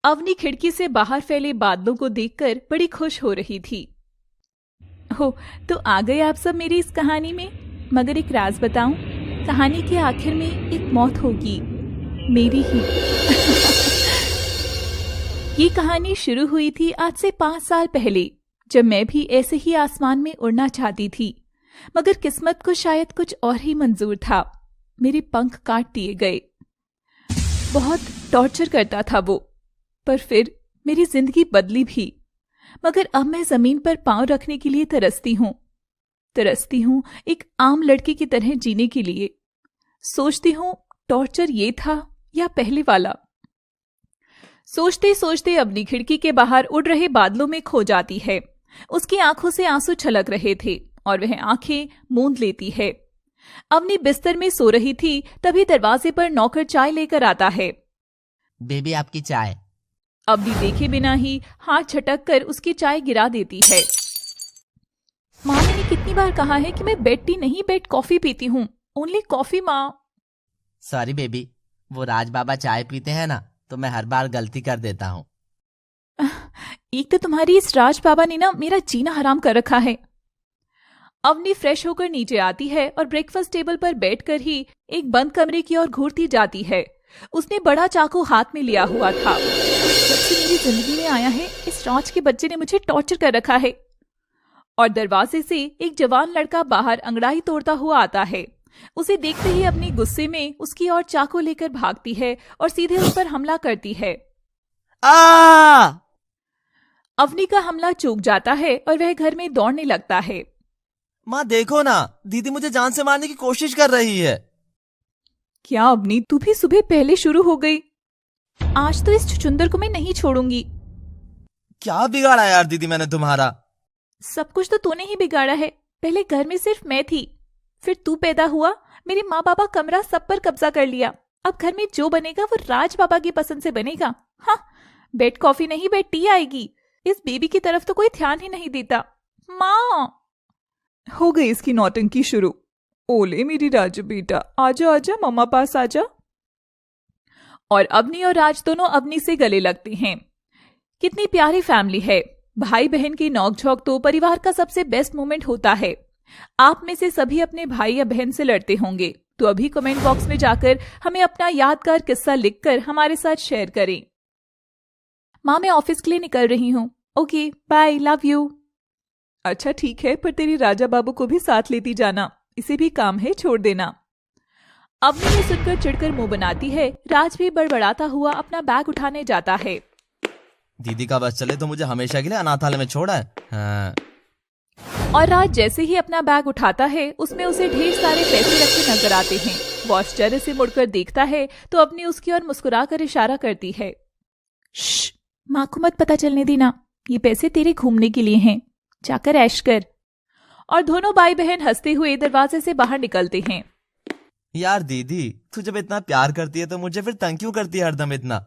अवनी खिड़की से बाहर फैले बादलों को देखकर बड़ी खुश हो रही थी। हो, तो आ गए आप सब मेरी इस कहानी में। मगर एक राज बताऊं, कहानी के आखिर में एक मौत होगी, मेरी ही। ये कहानी शुरू हुई थी आज से 5 साल पहले, जब मैं भी ऐसे ही आसमान में उड़ना चाहती थी। मगर किस्मत को शायद कुछ और ही मंजूर था। मेरे पंख काट दिए गए। बहुत टॉर्चर करता था वो, पर फिर मेरी जिंदगी बदली भी। मगर अब मैं जमीन पर पांव रखने के लिए तरसती हूँ एक आम लड़की की तरह जीने के लिए। सोचती हूँ टॉर्चर ये था या पहले वाला। सोचते सोचते अपनी खिड़की के बाहर उड़ रहे बादलों में खो जाती है। उसकी आंखों से आंसू छलक रहे थे और वह आंखें मूंद लेती है। अवनी बिस्तर में सो रही थी, तभी दरवाजे पर नौकर चाय लेकर आता है। बेबी आपकी चाय। अवनी देखे बिना ही हाथ झटक कर उसकी चाय गिरा देती है। माँ, मैंने कितनी बार कहा है कि मैं बेड टी नहीं बेड कॉफी पीती हूँ। ओनली कॉफी माँ। सॉरी बेबी, वो राज बाबा चाय पीते हैं ना, तो मैं हर बार गलती कर देता हूँ। एक तो तुम्हारी इस राज बाबा ने ना मेरा जीना हराम कर रखा है। अवनी फ्रेश होकर नीचे आती है और ब्रेकफास्ट टेबल पर बैठकर ही एक बंद कमरे की ओर घूरती जाती है। उसने बड़ा चाकू हाथ में लिया हुआ था। जब से मेरी जिंदगी में आया है, इस राज के बच्चे ने मुझे टॉर्चर कर रखा है। और दरवाजे से एक जवान लड़का बाहर अंगड़ाई तोड़ता हुआ आता है। उसे देखते ही अपने गुस्से में उसकी ओर चाकू लेकर भागती है और सीधे उस पर हमला करती है। अवनी का हमला चूक जाता है और वह घर में दौड़ने लगता है। माँ देखो ना, दीदी मुझे जान से मारने की कोशिश कर रही है। क्या अवनी, तू भी सुबह पहले शुरू हो गई? आज तो इस छुछुंदर को मैं नहीं छोड़ूंगी। क्या बिगाड़ा यार दीदी मैंने तुम्हारा? सब कुछ तो तूने ही बिगाड़ा है। पहले घर में सिर्फ मैं थी, फिर तू पैदा हुआ, मेरे माँ बाबा कमरा सब पर कब्जा कर लिया। अब घर में जो बनेगा वो राज बाबा की पसंद से बनेगा। हाँ, बेड कॉफी नहीं बेड टी आएगी। इस बेबी की तरफ तो कोई ध्यान ही नहीं देता। माँ, हो गई इसकी नौटंकी शुरू। ओले मेरी राजू बेटा, आजा आजा मम्मा पास आजा। और अवनी और राज दोनों अवनी से गले लगते हैं। कितनी प्यारी फैमिली है। भाई बहन की नोकझोंक तो परिवार का सबसे बेस्ट मोमेंट होता है। आप में से सभी अपने भाई या बहन से लड़ते होंगे, तो अभी कमेंट बॉक्स में जाकर हमें अपना यादगार किस्सा लिखकर हमारे साथ शेयर करें। माँ, मैं ऑफिस के लिए निकल रही हूँ। Okay bye, love you. अच्छा ठीक है, पर तेरी राजा बाबू को भी साथ लेती जाना, इसे भी काम है, छोड़ देना। अवनी ने सुनकर चिढ़कर मुंह बनाती है। राज भी बड़बड़ाता हुआ अपना बैग उठाने जाता है। दीदी का बस चले तो मुझे हमेशा के लिए अनाथालय में छोड़ा है। हाँ। और राज जैसे ही अपना बैग उठाता है, उसमें उसे ढेर सारे पैसे रखे नजर आते हैं। वो आश्चर्य से मुड़कर देखता है तो अपनी उसकी ओर मुस्कुराकर इशारा करती है। श्श, माँ को मत पता चलने देना, ये पैसे तेरे घूमने के लिए हैं, जाकर ऐश कर। और दोनों भाई बहन हंसते हुए दरवाजे से बाहर निकलते हैं। यार दीदी, तू जब इतना प्यार करती है तो मुझे फिर तंग क्यों करती है हरदम इतना?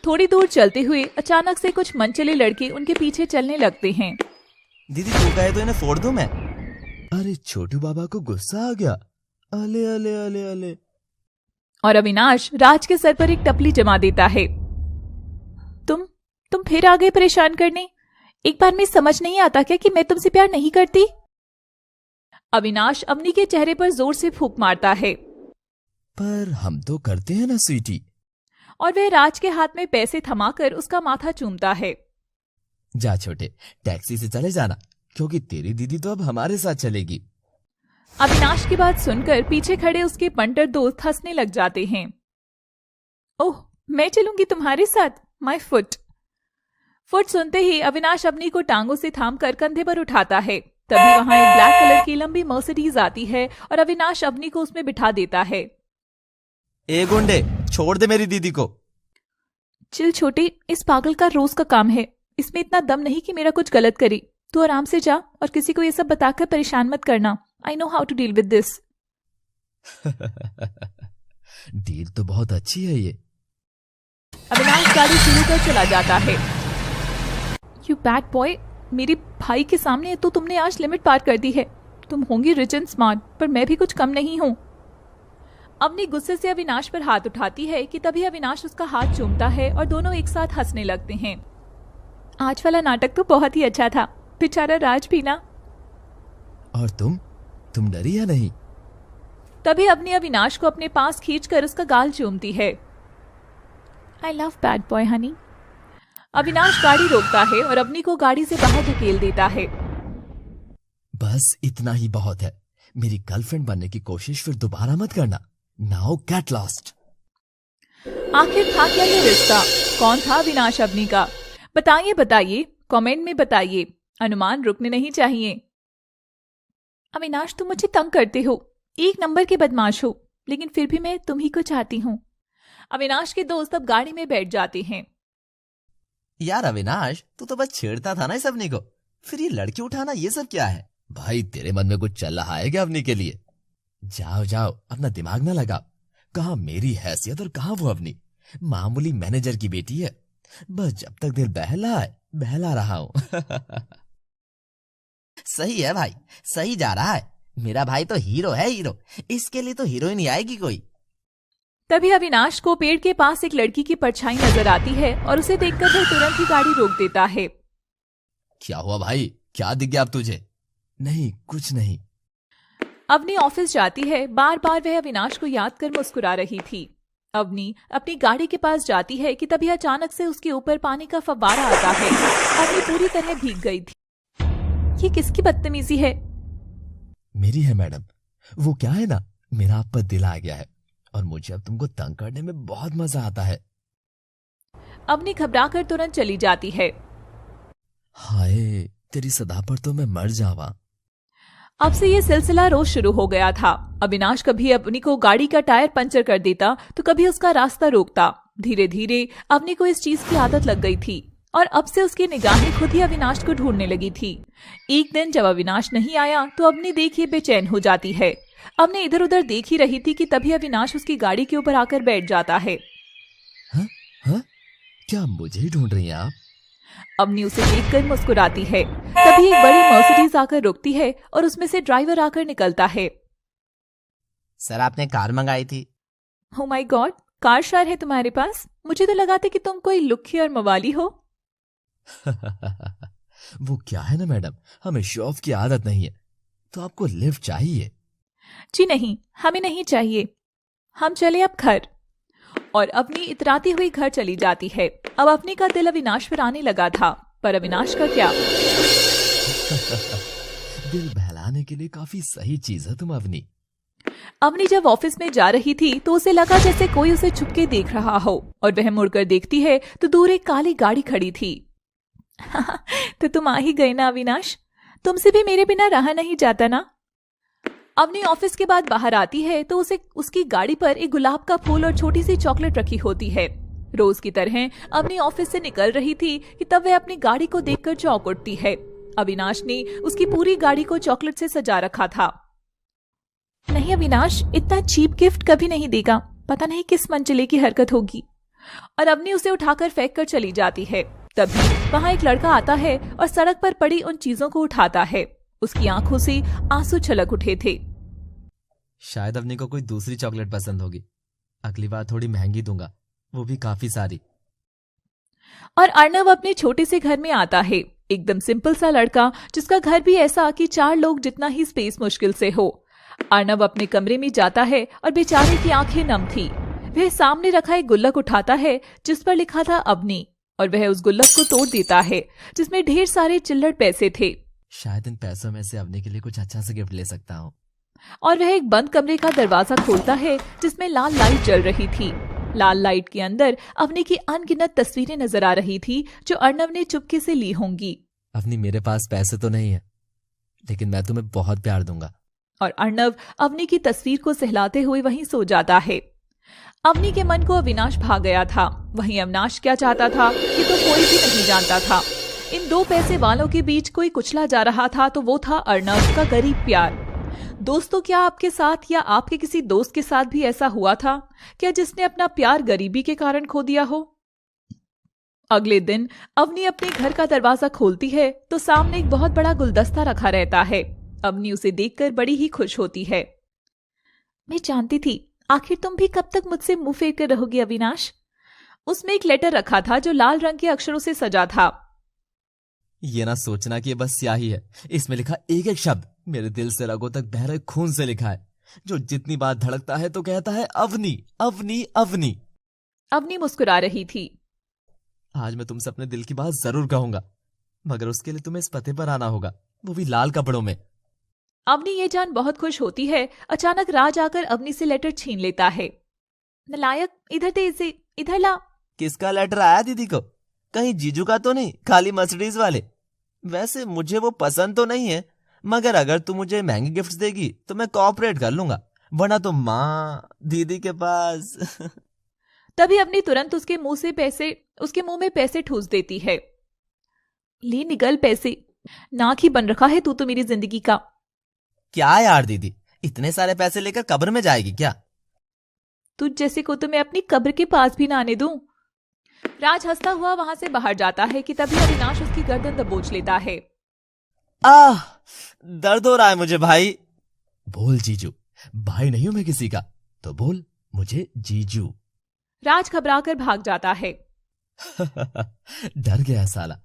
थोड़ी दूर चलते हुए अचानक से कुछ मनचले लड़के उनके पीछे चलने लगते हैं। दीदी तू कहे तो इन्हें फोड़ दूं मैं? अरे छोटू बाबा को गुस्सा आ गया। अले अले अले अले। और अविनाश राज के सर पर एक टपली जमा देता है। तुम फिर आ गए परेशान करने। एक बार में समझ नहीं आता क्या कि मैं तुमसे प्यार नहीं करती? अविनाश अवनी के चेहरे पर जोर से फूंक मारता है। पर हम तो करते हैं ना स्वीटी। और वह राज के हाथ में पैसे थमाकर उसका माथा चूमता है। जा छोटे, टैक्सी से चले जाना, क्योंकि तेरी दीदी तो अब हमारे साथ चलेगी। अविनाश की बात सुनकर पीछे खड़े उसके पंटर दोस्त हंसने लग जाते हैं। ओह, मैं चलूंगी तुम्हारे साथ? My foot. फुट सुनते ही अविनाश अवनी को टांगों से थामकर कंधे पर उठाता है। तभी वहां एक ब्लैक कलर की लंबी मर्सिडीज आती है और अविनाश अवनी को उसमें बिठा देता है। ए गुंडे, छोड़ दे मेरी दीदी को। चिल छोटे, इस पागल का रोज का काम है। इसमें इतना दम नहीं कि मेरा कुछ गलत करे। तू आराम से जा और किसी को ये सब बताकर परेशान मत करना। I know how to deal with this. Deal तो बहुत अच्छी है ये। अविनाश गाड़ी शुरू कर चला जाता है। यू बैड बॉय, मेरे भाई के सामने तो तुमने आज लिमिट पार कर दी है। तुम होंगी रिच एंड स्मार्ट, पर मैं भी कुछ कम नहीं हूँ। अवनी गुस्से से अविनाश पर हाथ उठाती है कि तभी अविनाश उसका हाथ चूमता है और दोनों एक साथ हंसने लगते हैं। आज वाला नाटक तो बहुत ही अच्छा था, बेचारा राज भी ना। और तुम डरी या नहीं? तभी अवनी अविनाश को अपने पास खींचकर उसका गाल चूमती है। I love bad boy Honey. Avinash गाड़ी रोकता है और अवनी को गाड़ी से बाहर धकेल देता है। बस इतना ही बहुत है। मेरी गर्लफ्रेंड बनने की कोशिश फिर दोबारा मत करना। Now get lost. आखिर था क्या ये रिश्ता? कौन था अविनाश अवनी का? बताइए, कमेंट में बताइए। अनुमान रुकने नहीं चाहिए। अविनाश, तुम मुझे तंग करते हो, एक नंबर के बदमाश हो, लेकिन फिर भी मैं तुम ही को चाहती हूँ। अविनाश के दोस्त अब गाड़ी में बैठ जाते हैं। यार अविनाश, तू तो बस छेड़ता था ना इस अवनी को, फिर ये लड़की उठाना ये सब क्या है? भाई तेरे मन में कुछ चल रहा है क्या अवनी के लिए? जाओ अपना दिमाग ना लगा। कहाँ मेरी हैसियत और कहाँ वो अवनी, मामूली मैनेजर की बेटी है। बस जब तक दिल बहला रहा हूँ। सही है भाई, सही जा रहा है। मेरा भाई तो हीरो है, हीरो। इसके लिए तो हीरोइन ही आएगी कोई। तभी अविनाश को पेड़ के पास एक लड़की की परछाई नजर आती है और उसे देखकर वह तुरंत ही गाड़ी रोक देता है। क्या हुआ भाई, क्या दिख गया अब तुझे? नहीं, कुछ नहीं। अवनी ऑफिस जाती है। बार बार वह अविनाश को याद कर मुस्कुरा रही थी। अवनी अपनी गाड़ी के पास जाती है कि तभी अचानक से उसके ऊपर पानी का फव्वारा आता है। अवनी पूरी तरह भीग गई थी। ये किसकी बदतमीजी है? मेरी है मैडम। वो क्या है ना, मेरा आप पर दिल आ गया है और मुझे अब तुमको तंग करने में बहुत मजा आता है। अवनी घबराकर तुरंत चली जाती है। हाय, तेरी सदा पर तो मैं मर जावा। अब से ये सिलसिला रोज शुरू हो गया था। अविनाश कभी अवनी को गाड़ी का टायर पंचर कर देता तो कभी उसका रास्ता रोकता। धीरे धीरे अवनी को इस चीज की आदत लग गई थी और अब से उसकी निगाहें खुद ही अविनाश को ढूंढने लगी थी। एक दिन जब अविनाश नहीं आया तो अवनी देखिए बेचैन हो जाती है। अवनी इधर उधर देख ही रही थी कि तभी अविनाश उसकी गाड़ी के ऊपर आकर बैठ जाता है। हाँ? क्या मुझे ही ढूंढ रही हैं आप? अवनी उसे देखकर मुस्कुराती है। तभी एक बड़ी मर्सिडीज आकर रुकती है और उसमें से ड्राइवर आकर निकलता है। सर, आपने कार मंगाई थी। ओह माय गॉड, कार शायर है तुम्हारे पास? मुझे तो लगा था कि तुम कोई लुक्खी और मवाली हो। वो क्या है ना मैडम, हमें शो ऑफ की आदत नहीं है, तो आपको लिफ्ट चाहिए? जी नहीं, हमें नहीं चाहिए। हम चले अब घर। और अवनी इतराती हुई घर चली जाती है। अब अवनी का दिल अविनाश पर आने लगा था, पर अविनाश का क्या? दिल बहलाने के लिए काफी सही चीज है तुम अवनी। अवनी जब ऑफिस में जा रही थी तो उसे लगा जैसे कोई उसे छुपके देख रहा हो और वह मुड़कर देखती है तो दूर एक काली गाड़ी खड़ी थी। तो तुम आ ही गए ना अविनाश, तुमसे भी मेरे बिना रहा नहीं जाता ना। अवनी ऑफिस के बाद बाहर आती है तो उसे उसकी गाड़ी पर एक गुलाब का फूल और छोटी सी चॉकलेट रखी होती है। रोज की तरह अवनी ऑफिस से निकल रही थी कि तब वह अपनी गाड़ी को देखकर चौंक उठती है। अविनाश ने उसकी पूरी गाड़ी को चॉकलेट से सजा रखा था। नहीं अविनाश, इतना चीप गिफ्ट कभी नहीं देगा, पता नहीं किस मनचले की हरकत होगी। और अवनी उसे उठाकर फेंक कर चली जाती है। तभी वहाँ एक लड़का आता है और सड़क पर पड़ी उन चीजों को उठाता है। उसकी आंखों से आंसू छलक उठे थे। शायद अवनी को कोई दूसरी चॉकलेट पसंद होगी, अगली बार थोड़ी महंगी दूंगा, वो भी काफी सारी। और अर्णव अपने छोटे से घर में आता है, एकदम सिंपल सा लड़का जिसका घर भी ऐसा कि 4 लोग जितना ही स्पेस मुश्किल से हो। अर्णव अपने कमरे में जाता है और बेचारे की आंखें नम थी। वह सामने रखा एक गुल्लक उठाता है जिस पर लिखा था अवनी, और वह उस गुल्लक को तोड़ देता है जिसमें ढेर सारे चिल्लड़ पैसे थे। शायद इन पैसों में से अवनी के लिए कुछ अच्छा सा गिफ्ट ले सकता हूँ। और वह एक बंद कमरे का दरवाजा खोलता है जिसमें लाल लाइट जल रही थी। लाल लाइट के अंदर अवनी की अनगिनत तस्वीरें नजर आ रही थी जो अर्णव ने चुपके से ली होंगी। अवनी, मेरे पास पैसे तो नहीं है, लेकिन मैं तुम्हें बहुत प्यार दूंगा। और अर्णव अवनी की तस्वीर को सहलाते हुए वहीं सो जाता है। अवनी के मन को अविनाश भा गया था। वहीं अविनाश क्या चाहता था कि तो कोई भी नहीं जानता था। इन 2 पैसे वालों के बीच कोई कुचला जा रहा था तो वो था अर्णव का गरीब प्यार। दोस्तों, क्या आपके साथ या आपके किसी दोस्त के साथ भी ऐसा हुआ था क्या जिसने अपना प्यार गरीबी के कारण खो दिया हो? अगले दिन अवनी अपने घर का दरवाजा खोलती है तो सामने एक बहुत बड़ा गुलदस्ता रखा रहता है। अवनी उसे देखकर बड़ी ही खुश होती है। मैं जानती थी आखिर तुम भी कब तक मुझसे मुंह फेर कर रहोगे अविनाश? उसमें एक लेटर रखा था जो लाल रंग के अक्षरों से सजा था। ये ना सोचना कि ये बस स्याही है, इसमें लिखा एक एक शब्द मेरे दिल से रगों तक बह रहे खून से लिखा है, जो जितनी बार धड़कता है तो कहता है अवनी अवनी अवनी। अवनी मुस्कुरा रही थी। आज मैं तुमसे अपने दिल की बात जरूर कहूंगा, मगर उसके लिए तुम्हें इस पते पर आना होगा, वो भी लाल कपड़ों में। अवनी ये जान बहुत खुश होती है। अचानक राज आकर अवनी से लेटर छीन लेता है। नालायक, इधर दे इसे, इधर ला। किसका लेटर आया दीदी को? कहीं जीजू का तो नहीं, खाली मर्सिडीज वाले? वैसे मुझे वो पसंद तो नहीं है, मगर अगर तू मुझे महंगी गिफ्ट्स देगी तो मैं कोऑपरेट कर लूंगा, वरना तो माँ दीदी के पास। तभी अवनी तुरंत उसके मुंह में पैसे ठूस देती है। ले निकल पैसे, नाक ही बन रखा है तू तो मेरी जिंदगी का। क्या यार दीदी, इतने सारे पैसे लेकर कब्र में जाएगी क्या? तुझ जैसे को तो मैं अपनी कब्र के पास भी ना आने दूं। राज हंसता हुआ वहां से बाहर जाता है कि तभी अविनाश उसकी गर्दन दबोच लेता है। आह, दर्द हो रहा है मुझे भाई। बोल जीजू, भाई नहीं हूं मैं किसी का, तो बोल मुझे जीजू। राज घबराकर भाग जाता है। डर गया साला।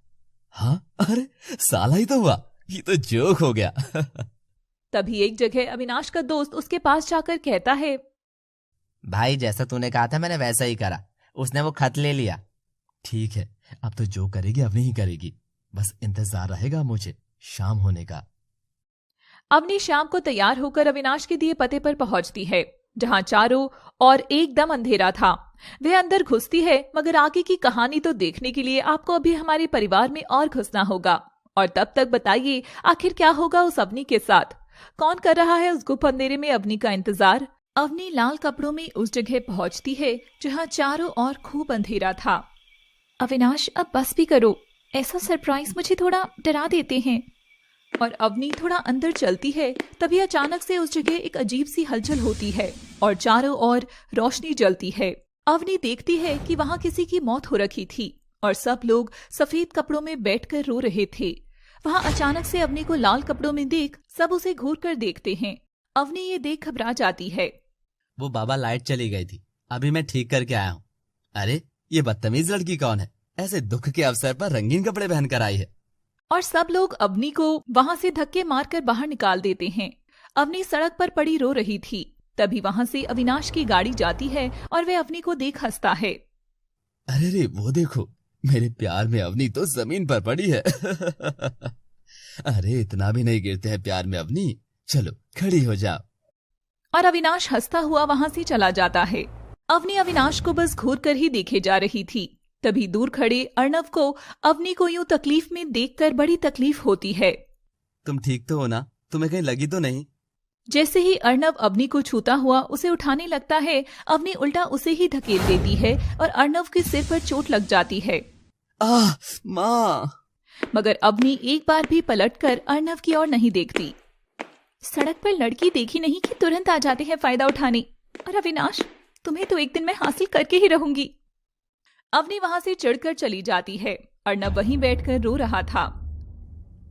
हाँ, अरे साला ही तो हुआ, ये तो जोक हो गया। तभी एक जगह अविनाश का दोस्त उसके पास जाकर कहता है, भाई जैसा तूने कहा था मैंने वैसा ही करा, उसने वो खत ले लिया। ठीक है, अब तो जो करेगी अवनी ही करेगी, बस इंतजार रहेगा मुझे शाम होने का। अवनी शाम को तैयार होकर अविनाश के दिए पते पर पहुंचती है, जहां चारों और एकदम अंधेरा था। वह अंदर घुसती है, मगर आगे की कहानी तो देखने के लिए आपको अभी हमारे परिवार में और घुसना होगा। और तब तक बताइए आखिर क्या होगा उस अवनी के साथ? कौन कर रहा है उस गुप्त अंधेरे में अवनी का इंतजार? अवनी लाल कपड़ों में उस जगह पहुंचती है जहां चारों ओर खूब अंधेरा था। अविनाश, अब बस भी करो, ऐसा सरप्राइज मुझे थोड़ा डरा देते हैं। और अवनी थोड़ा अंदर चलती है, तभी अचानक से उस जगह एक अजीब सी हलचल होती है और चारों ओर रोशनी जलती है। अवनी देखती है कि वहां किसी की मौत हो रखी थी और सब लोग सफेद कपड़ों में बैठकर रो रहे थे। वहां अचानक से अवनी को लाल कपड़ों में देख सब उसे घूर कर देखते हैं। अवनी ये देख घबरा जाती है। वो बाबा लाइट चली गई थी, अभी मैं ठीक करके आया हूँ। अरे ये बदतमीज लड़की कौन है, ऐसे दुख के अवसर पर रंगीन कपड़े पहनकर आई है? और सब लोग अवनी को वहां से धक्के मारकर बाहर निकाल देते हैं। अवनी सड़क पर पड़ी रो रही थी। तभी वहां से अविनाश की गाड़ी जाती है और वह अवनी को देख हंसता है। अरे रे वो देखो, मेरे प्यार में अवनी तो जमीन पर पड़ी है। अरे इतना भी नहीं गिरते हैं प्यार में अवनी, चलो खड़ी हो जाओ। और अविनाश हंसता हुआ वहां से चला जाता है। अवनी अविनाश को बस घूर कर ही देखे जा रही थी। तभी दूर खड़े अर्णव को अवनी को यूं तकलीफ में देखकर बड़ी तकलीफ होती है। तुम ठीक तो हो ना? तुम्हें कहीं लगी तो नहीं? जैसे ही अर्णव अवनी को छूता हुआ उसे उठाने लगता है, अवनी उल्टा उसे ही धकेल देती है और अर्णव के सिर पर चोट लग जाती है। आह माँ! मगर अवनी एक बार भी पलटकर अर्णव की ओर नहीं देखती। सड़क पर लड़की देखी नहीं कि तुरंत आ जाते हैं फायदा उठाने। और अविनाश, तुम्हें तो एक दिन मैं हासिल करके ही रहूंगी। अवनी वहां से चिढ़कर चली जाती है। अर्णव वहीं बैठकर रो रहा था।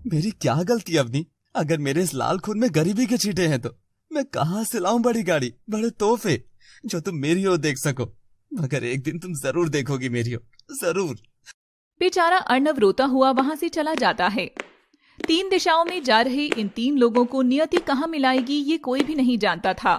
मेरी क्या गलती अवनी? अगर मेरे इस लाल खून में गरीबी के छींटे हैं तो मैं कहां से लाऊं बड़ी गाड़ी, बड़े तोहफे जो तुम मेरी ओर देख सको? मगर एक दिन तुम जरूर देखोगी मेरी ओर, जरूर। बेचारा अर्णव रोता हुआ वहां से चला जाता है। 3 दिशाओं में जा रहे इन 3 लोगों को नियति कहाँ मिलाएगी ये कोई भी नहीं जानता था।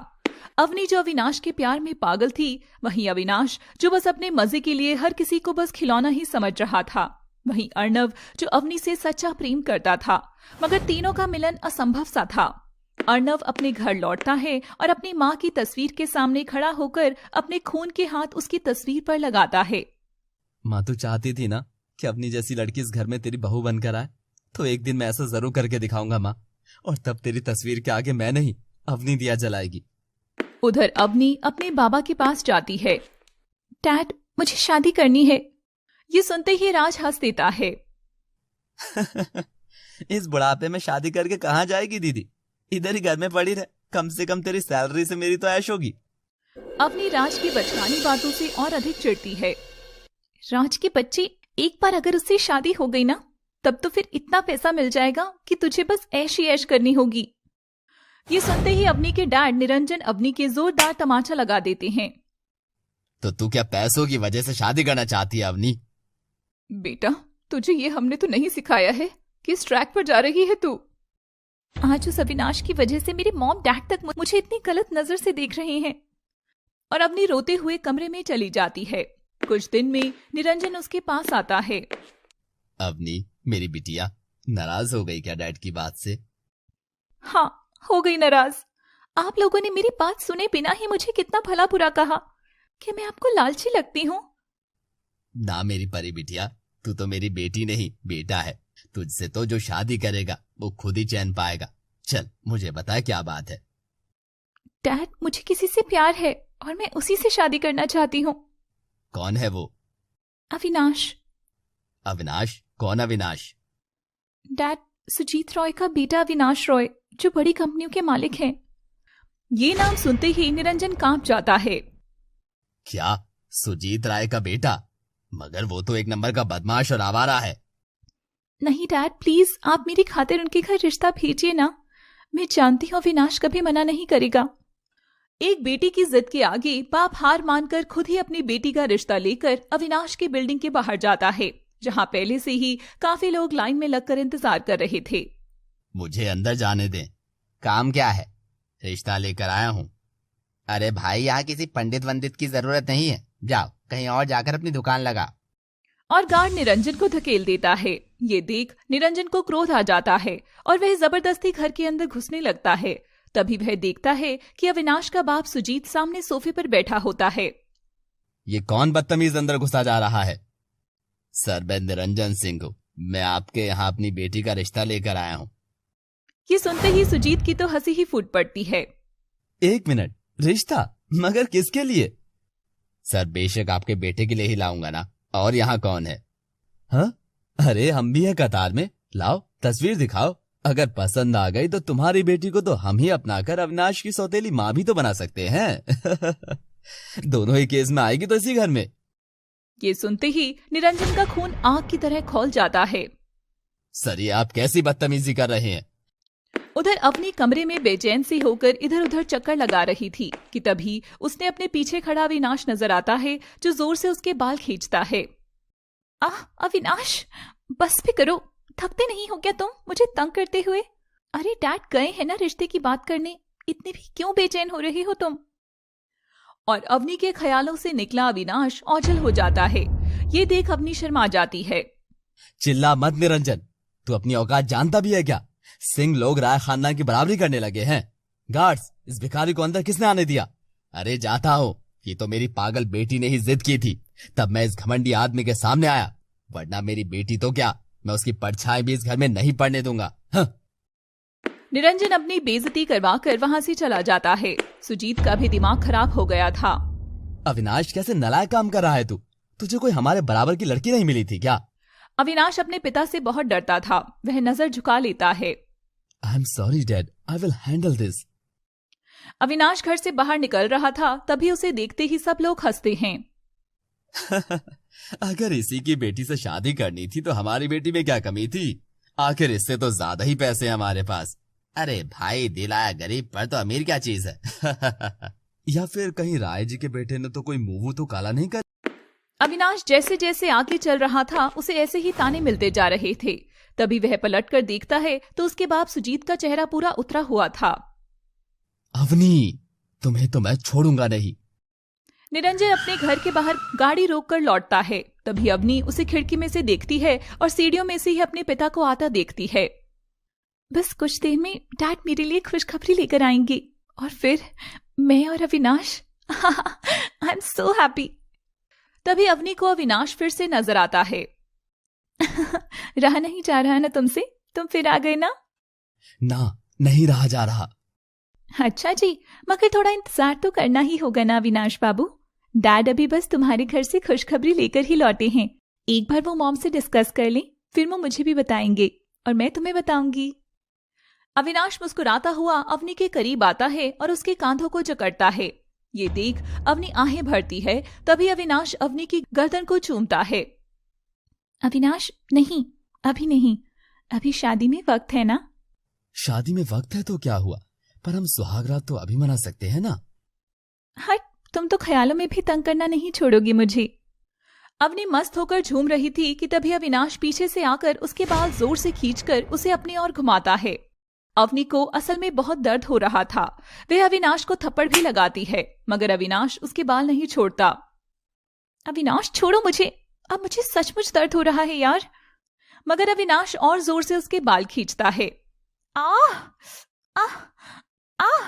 अवनी जो अविनाश के प्यार में पागल थी, वहीं अविनाश जो बस अपने मजे के लिए हर किसी को बस खिलौना ही समझ रहा था। वहीं अर्णव जो अवनी से सच्चा प्रेम करता था, मगर तीनों का मिलन असंभव सा था। अर्णव अपने घर लौटता है और अपनी माँ की तस्वीर के सामने खड़ा होकर अपने खून के हाथ उसकी तस्वीर पर लगाता है। माँ तू चाहती थी ना कि अपनी जैसी लड़की इस घर में तेरी बहू बनकर आए, तो एक दिन मैं ऐसा जरूर करके दिखाऊंगा माँ, और तब तेरी तस्वीर के आगे मैं नहीं अवनी दिया जलाएगी। उधर अवनी अपने बाबा के पास जाती है। डैड, मुझे शादी करनी है। ये सुनते ही राज हंस देता है। इस बुढ़ापे में शादी करके कहाँ जाएगी दीदी? इधर ही घर में पड़ी रहे, कम से कम तेरी सैलरी से मेरी तो ऐश होगी। अवनी राज की बचकानी बातों से और अधिक चिढ़ती है। राज के बच्चे, एक बार अगर उससे शादी हो गई ना, तब तो फिर इतना पैसा मिल जाएगा कि तुझे बस ऐश ही ऐश करनी होगी। ये सुनते ही अवनी के डैड निरंजन अवनी के जोरदार तमाचा लगा देते हैं। तो तू क्या पैसों की वजह से शादी करना चाहती है अवनी? बेटा, तुझे ये हमने तो नहीं सिखाया है कि इस ट्रैक पर जा रही है तू। आज उस अविनाश की वजह से मेरे मॉम डैड तक मुझे इतनी गलत नजर से देख रहे हैं। और अवनी रोते हुए कमरे में चली जाती है। कुछ दिन में निरंजन उसके पास आता है। अवनी, मेरी बिटिया नाराज हो गई क्या डैड की बात से? हाँ, हो गई नाराज। आप लोगों ने मेरी बात सुने बिना ही मुझे कितना भला बुरा कहा कि मैं आपको लालची लगती हूँ। ना मेरी परी बिटिया, तू तो मेरी बेटी नहीं बेटा है। तुझसे तो जो शादी करेगा वो खुद ही चैन पाएगा। चल मुझे बता क्या बात है। डैड, मुझे किसी से प्यार है और मैं उसी से शादी करना चाहती हूँ। कौन है वो? अविनाश। अविनाश? कौन अविनाश? डैड, सुजीत रॉय का बेटा अविनाश रॉय, जो बड़ी कंपनियों के मालिक हैं। ये नाम सुनते ही निरंजन कांप जाता है। क्या? सुजीत राय का बेटा? मगर वो तो एक नंबर का बदमाश और आवारा है। नहीं डैड, प्लीज आप मेरी खातिर उनके घर रिश्ता भेजिए ना। मैं जानती हूँ अविनाश कभी मना नहीं करेगा। एक बेटी की जिद के आगे बाप हार मानकर खुद ही अपनी बेटी का रिश्ता लेकर अविनाश की बिल्डिंग के बाहर जाता है, जहां पहले से ही काफी लोग लाइन में लगकर इंतजार कर रहे थे। मुझे अंदर जाने दें। काम क्या है? रिश्ता लेकर आया हूँ। अरे भाई, यहाँ किसी पंडित वंडित की जरूरत नहीं है। जाओ कहीं और जाकर अपनी दुकान लगा। और गार्ड निरंजन को धकेल देता है। ये देख निरंजन को क्रोध आ जाता है और वह जबरदस्ती घर के अंदर घुसने लगता है। तभी वह देखता है कि अविनाश का बाप सुजीत सामने सोफे पर बैठा होता है। ये कौन बदतमीज अंदर घुसा जा रहा है? सर, मैं निरंजन सिंह हूँ। मैं आपके यहाँ अपनी बेटी का रिश्ता लेकर आया हूँ। ये सुनते ही सुजीत की तो हंसी ही फूट पड़ती है। एक मिनट, रिश्ता? मगर किसके लिए? सर, बेशक आपके बेटे के लिए ही लाऊंगा ना। और यहाँ कौन है? हाँ, अरे हम भी हैं कतार में। लाओ तस्वीर दिखाओ। अगर पसंद आ गई तो तुम्हारी बेटी को तो हम ही अपनाकर अविनाश की सौतेली माँ भी तो बना सकते हैं। दोनों ही केस में आएगी तो इसी घर में। ये सुनते ही निरंजन का खून आग की तरह खौल जाता है। सर, ये आप कैसी बदतमीजी कर रहे हैं? उधर अपनी कमरे में बेचैन सी होकर इधर उधर चक्कर लगा रही थी कि तभी उसने अपने पीछे खड़ा अविनाश नजर आता है, जो जोर से उसके बाल खींचता है। आह अविनाश, बस भी करो, थकते नहीं हो क्या तुम मुझे तंग करते हुए? अरे डैड गए हैं ना रिश्ते की बात करने, इतनी भी क्यों बेचैन हो रही हो तुम? और अवनी के ख्यालों से निकला अविनाश ओझल हो जाता है। ये देख अवनी शर्मा जाती है। चिल्ला मत निरंजन, तू अपनी औकात जानता भी है क्या? सिंह लोग राय खानदान की बराबरी करने लगे हैं। गार्ड्स, इस भिखारी को अंदर किसने आने दिया? अरे जाता हो, ये तो मेरी पागल बेटी ने ही जिद की थी, तब मैं इस घमंडी आदमी के सामने आया। वरना मेरी बेटी तो क्या, मैं उसकी परछाई भी इस घर में नहीं पड़ने दूंगा। हाँ। निरंजन अपनी बेइज्जती करवाकर वहां से चला जाता है। सुजीत का भी दिमाग खराब हो गया था। अविनाश, कैसे नालायक काम कर रहा है तू? तुझे कोई हमारे बराबर की लड़की नहीं मिली थी क्या? अविनाश अपने पिता से बहुत डरता था। वह नजर झुका लेता है। I am sorry dad, I will handle this. Avinash घर से बाहर निकल रहा था, तभी उसे देखते ही सब लोग हंसते हैं। अगर इसी की बेटी से शादी करनी थी तो हमारी बेटी में क्या कमी थी? आखिर इससे तो ज्यादा ही पैसे हैं हमारे पास। अरे भाई, दिलाया गरीब पर तो अमीर क्या चीज है। या फिर कहीं राय जी के बेटे ने तो कोई मुंह तो काला नहीं कर? अविनाश जैसे जैसे आगे चल रहा था उसे ऐसे ही ताने मिलते जा रहे थे। तभी वह पलटकर देखता है तो उसके बाप सुजीत का चेहरा पूरा उतरा हुआ था। अवनी, तुम्हें तो मैं छोड़ूंगा नहीं। निरंजन अपने घर के बाहर गाड़ी रोककर लौटता है। तभी अवनी उसे खिड़की में से देखती है और सीढ़ियों में से ही अपने पिता को आता देखती है। बस कुछ देर में डैड मेरे लिए खुशखबरी लेकर आएंगे और फिर मैं और Avinash. I am so happy. तभी अवनी को अविनाश फिर से नजर आता है। रहा नहीं जा रहा ना तुमसे? तुम फिर आ गए ना? ना, नहीं रहा जा रहा। अच्छा जी, मगर थोड़ा इंतजार तो करना ही होगा ना अविनाश बाबू। डैड अभी बस तुम्हारे घर से खुशखबरी लेकर ही लौटे हैं। एक बार वो मॉम से डिस्कस कर लें, फिर वो मुझे भी बताएंगे और मैं तुम्हें बताऊंगी। अविनाश मुस्कुराता हुआ अवनी के करीब आता है और उसके कांधों को जकड़ता है। ये देख अवनी आहें भरती है। तभी अविनाश अवनी की गर्दन को चूमता है। अविनाश, नहीं, अभी नहीं, अभी शादी में वक्त है ना? शादी में वक्त है तो क्या हुआ, पर हम सुहागरात तो अभी मना सकते हैं ना। हट, तुम तो ख्यालों में भी तंग करना नहीं छोड़ोगी मुझे। अवनी मस्त होकर झूम रही थी कि तभी अविनाश पीछे से आकर उसके बाल जोर से खींचकर उसे अपनी ओर घुमाता है। अवनी को असल में बहुत दर्द हो रहा था। वह अविनाश को थप्पड़ भी लगाती है, मगर अविनाश उसके बाल नहीं छोड़ता। अविनाश छोड़ो मुझे, अब मुझे सचमुच दर्द हो रहा है यार। मगर अविनाश और जोर से उसके बाल खींचता है। आह आह आह।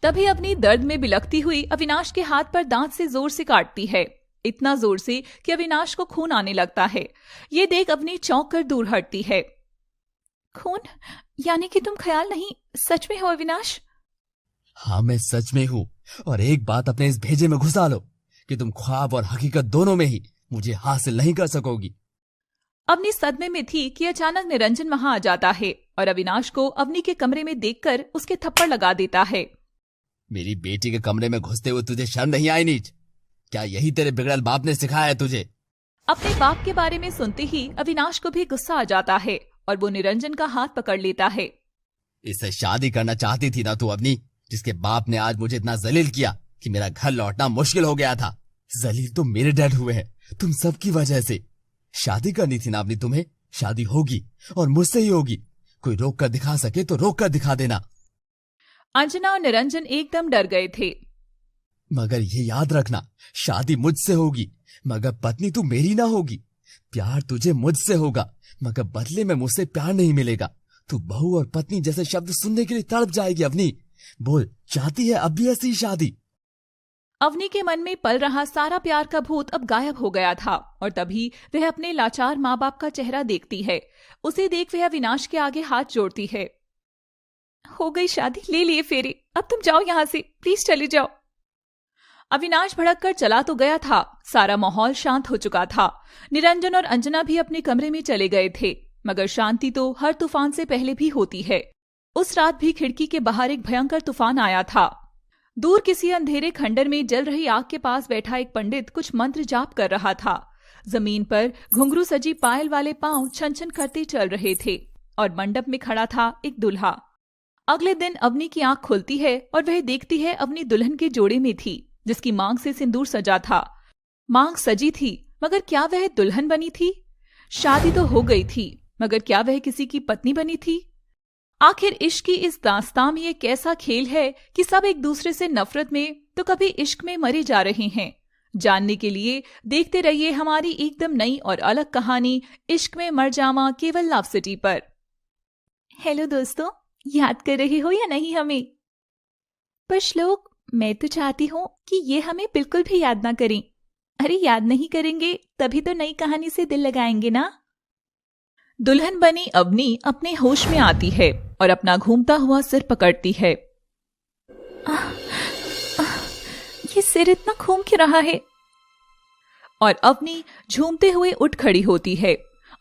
तभी अवनी दर्द में बिलखती हुई अविनाश के हाथ पर दांत से जोर से काटती है, इतना जोर से कि अविनाश को खून आने लगता है। ये देख अवनी चौंक कर दूर हटती है। खून? यानी कि तुम ख्याल नहीं, सच में हो अविनाश? हाँ, मैं सच में हूँ। और एक बात अपने इस भेजे में घुसा लो कि तुम ख्वाब और हकीकत दोनों में ही मुझे हासिल नहीं कर सकोगी। अवनी सदमे में थी कि अचानक निरंजन वहां आ जाता है और अविनाश को अवनी के कमरे में देखकर उसके थप्पड़ लगा देता है। मेरी बेटी के कमरे में घुसते हुए तुझे शर्म नहीं आई नीच? क्या यही तेरे बिगड़ल बाप ने सिखाया है तुझे? अपने बाप के बारे में सुनते ही अविनाश को भी गुस्सा आ जाता है और वो निरंजन का हाथ पकड़ लेता है। इससे शादी करना चाहती थी ना तू अवनी, जिसके बाप ने आज मुझे इतना जलील किया कि मेरा घर लौटना मुश्किल हो गया था। जलील तो मेरे डैड हुए हैं, तुम सबकी वजह से। शादी करनी थी ना अवनी तुम्हें, शादी होगी और मुझसे ही होगी। कोई रोक कर दिखा सके तो रोक कर दिखा देना। अंजना और निरंजन एकदम डर गए थे। मगर ये याद रखना, शादी मुझसे होगी मगर पत्नी तू मेरी ना होगी। प्यार तुझे मुझसे होगा मगर बदले में मुझसे प्यार नहीं मिलेगा। तू बहू और पत्नी जैसे शब्द सुनने के लिए तड़प जाएगी अवनी। बोल, चाहती है अब भी ऐसी शादी? अवनी के मन में पल रहा सारा प्यार का भूत अब गायब हो गया था और तभी वह अपने लाचार माँ बाप का चेहरा देखती है। उसे देख वह अविनाश के आगे हाथ जोड़ती है। हो गई शादी, ले लिए फेरे, अब तुम जाओ यहाँ से, प्लीज चले जाओ। अविनाश भड़क कर चला तो गया था, सारा माहौल शांत हो चुका था। निरंजन और अंजना भी अपने कमरे में चले गए थे, मगर शांति तो हर तूफान से पहले भी होती है। उस रात भी खिड़की के बाहर एक भयंकर तूफान आया था। दूर किसी अंधेरे खंडर में जल रही आग के पास बैठा एक पंडित कुछ मंत्र जाप कर रहा था। जमीन पर घुंघरू सजी पायल वाले पांव छन छन करते चल रहे थे और मंडप में खड़ा था एक दूल्हा। अगले दिन अवनी की आंख खुलती है और वह देखती है अवनी दुल्हन के जोड़े में थी, जिसकी मांग से सिंदूर सजा था। मांग सजी थी, मगर क्या वह दुल्हन बनी थी? शादी तो हो गई थी, मगर क्या वह किसी की पत्नी बनी थी? आखिर इश्क की इस दास्तां में ये कैसा खेल है कि सब एक दूसरे से नफरत में तो कभी इश्क में मरे जा रहे हैं। जानने के लिए देखते रहिए हमारी एकदम नई और अलग कहानी इश्क में मर जामा केवल लव सिटी पर। हेलो दोस्तों, याद कर रहे हो या नहीं हमें? पर श्लोक, मैं तो चाहती हूँ कि ये हमें बिल्कुल भी याद ना करें। अरे याद नहीं करेंगे तभी तो नई कहानी से दिल लगाएंगे ना। दुल्हन बनी अवनी अपने होश में आती है और अपना घूमता हुआ सिर पकड़ती है। ये सिर इतना घूम क्यों रहा है? और अवनी झूमते हुए उठ खड़ी होती है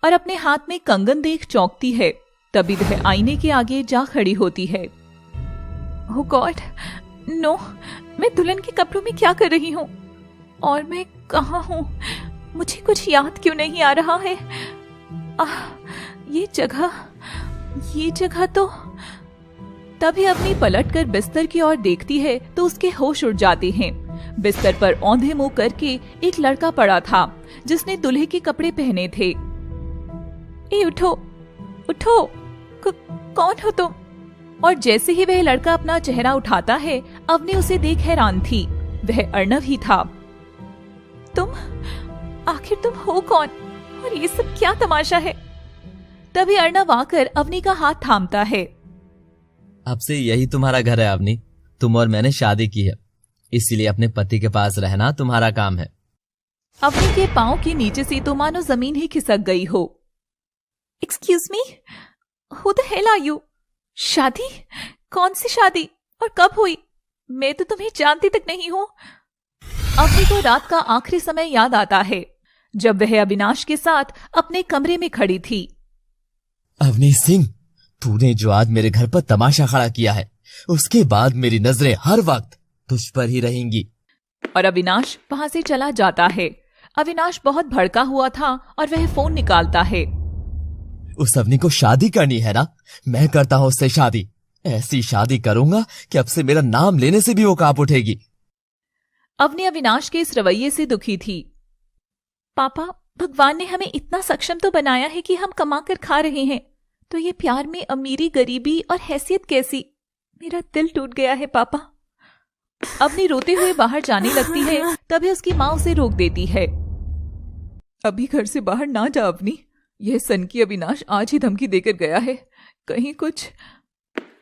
और अपने हाथ में कंगन देख चौंकती है। तभी वह आईने के आगे जा खड़ी होती है। ओह गॉड, नो, मैं दुल्हन के कपड़ों में क्या कर रही हूँ और मैं कहाँ हूँ? मुझे कुछ याद क्यों नहीं आ रहा है? ये जगह तो। तभी अवनी पलटकर बिस्तर की ओर देखती है तो उसके होश उड़ जाते हैं। बिस्तर पर औंधे मुंह करके एक लड़का पड़ा था जिसने दूल्हे के कपड़े पहने थे। ए उठो उठो, कौन हो तुम? और जैसे ही वह लड़का अपना चेहरा उठाता है, अवनी उसे देख हैरान थी। वह अर्णव ही था। आखिर तुम हो कौन और ये सब क्या तमाशा है? तभी अर्णव आकर अवनी का हाथ थामता है। अब से यही तुम्हारा घर है अवनी। तुम और मैंने शादी की है, इसीलिए अपने पति के पास रहना तुम्हारा काम है। अवनी के पांव के नीचे से तो मानो जमीन ही खिसक गई हो। Excuse me, who the hell are you? शादी? कौन सी शादी और कब हुई? मैं तो तुम्हें जानती तक नहीं हूँ। अवनी को रात का आखिरी समय याद आता है जब वह अविनाश के साथ अपने कमरे में खड़ी थी। अवनी सिंह, तूने जो आज मेरे घर पर तमाशा खड़ा किया है, उसके बाद मेरी नजरें हर वक्त तुझ पर ही रहेंगी। और अविनाश वहां से चला जाता है। अविनाश बहुत भड़का हुआ था और वह फोन निकालता है। उस अवनी को शादी करनी है ना? मैं करता हूँ उससे शादी। ऐसी शादी करूंगा कि अब से मेरा नाम लेने से भी वो कांप उठेगी। अवनी अविनाश के इस रवैये से दुखी थी। पापा, भगवान ने हमें इतना सक्षम तो बनाया है कि हम कमा कर खा रहे हैं, तो ये प्यार में अमीरी, गरीबी और हैसियत कैसी? मेरा दिल टूट गया है पापा। अवनी रोते हुए बाहर जाने लगती है, तभी उसकी माँ उसे रोक देती है। अभी घर से बाहर ना जा अवनी, यह सनकी अविनाश आज ही धमकी देकर गया है, कहीं कुछ।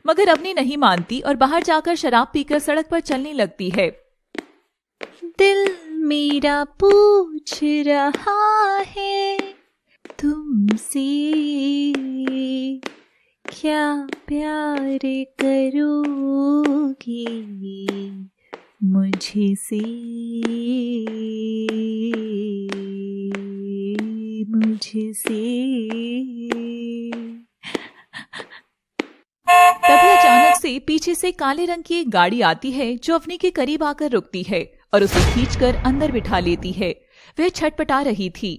मगर अवनी नहीं मानती और बाहर जाकर शराब पीकर सड़क पर चलने लगती है। दिल मेरा पूछ रहा है तुमसे, क्या प्यार करोगी मुझसे, मुझसे। तभी अचानक से पीछे से काले रंग की एक गाड़ी आती है जो अवनी के करीब आकर रुकती है और उसे खींचकर अंदर बिठा लेती है। वह छटपटा रही थी।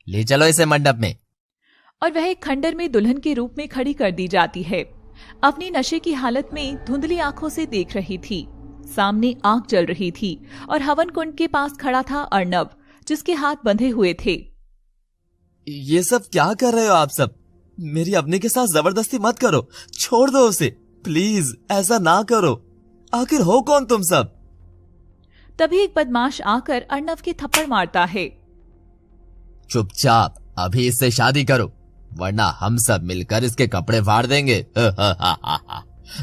ले चलो इसे मंडप में। और वह एक खंडर में दुल्हन के रूप में खड़ी कर दी जाती है। अवनी नशे की हालत में धुंधली आंखों से देख रही थी। सामने आग जल रही थी और हवन कुंड के पास खड़ा था अर्णव, जिसके हाथ बंधे हुए थे। ये सब क्या कर रहे हो आप सब? मेरी अवनी के साथ जबरदस्ती मत करो, छोड़ दो उसे प्लीज, ऐसा ना करो। आखिर हो कौन तुम सब? तभी एक बदमाश आकर अर्णव के थप्पड़ मारता है। चुपचाप अभी इससे शादी करो, वरना हम सब मिलकर इसके कपड़े फाड़ देंगे।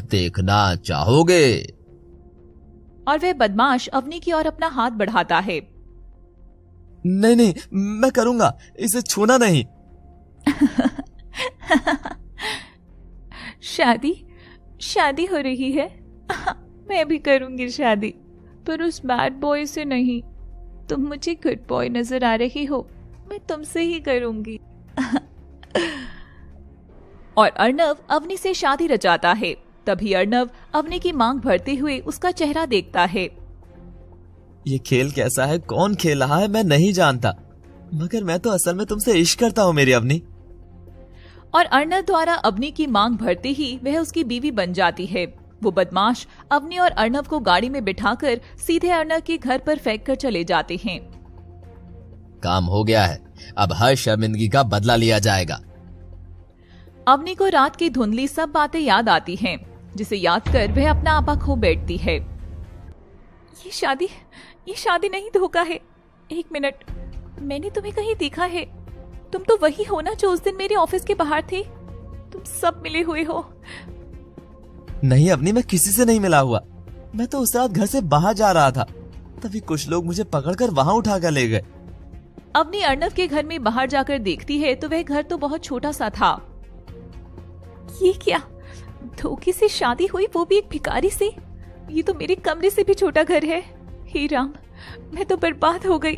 देखना चाहोगे? और वह बदमाश अवनी की ओर अपना हाथ बढ़ाता है। नहीं नहीं, मैं करूंगा, इसे छूना नहीं। शादी हो रही है। मैं भी करूंगी शादी, पर उस बैड बॉय से नहीं। तुम मुझे गुड बॉय नजर आ रही हो, मैं तुमसे ही करूंगी। और अर्णव अवनी से शादी रचाता है। तभी अर्णव अवनी की मांग भरते हुए उसका चेहरा देखता है। ये खेल कैसा है, कौन खेल रहा है मैं नहीं जानता, मगर मैं तो असल में तुमसे इश्क करता हूँ मेरी अवनी। और अर्णव द्वारा अवनी की मांग भरते ही वह उसकी बीवी बन जाती है। वो बदमाश अवनी और अर्णव को गाड़ी में बिठाकर सीधे अर्णव के घर पर फेंक कर चले जाते हैं। काम हो गया है, अब हर शर्मिंदगी का बदला लिया जाएगा। अवनी को रात की धुंधली सब बातें याद आती हैं, जिसे याद कर वह अपना आपा खो बैठती है। ये शादी नहीं, धोखा है। एक मिनट, मैंने तुम्हें कहीं देखा है। तुम तो वही हो ना जो उस दिन मेरे ऑफिस के बाहर थे? तुम सब मिले हुए हो। नहीं अवनी, मैं किसी से नहीं मिला हुआ। मैं तो उस रात घर से बाहर जा रहा था, तभी कुछ लोग मुझे पकड़कर वहां उठा कर ले गए। अवनी अर्णव के घर में बाहर जाकर देखती है तो वह घर तो बहुत छोटा सा था। ये क्या, धोखे से शादी हुई, वो भी एक भिखारी से? ये तो मेरे कमरे से भी छोटा घर है। हे राम, मैं तो बर्बाद हो गई।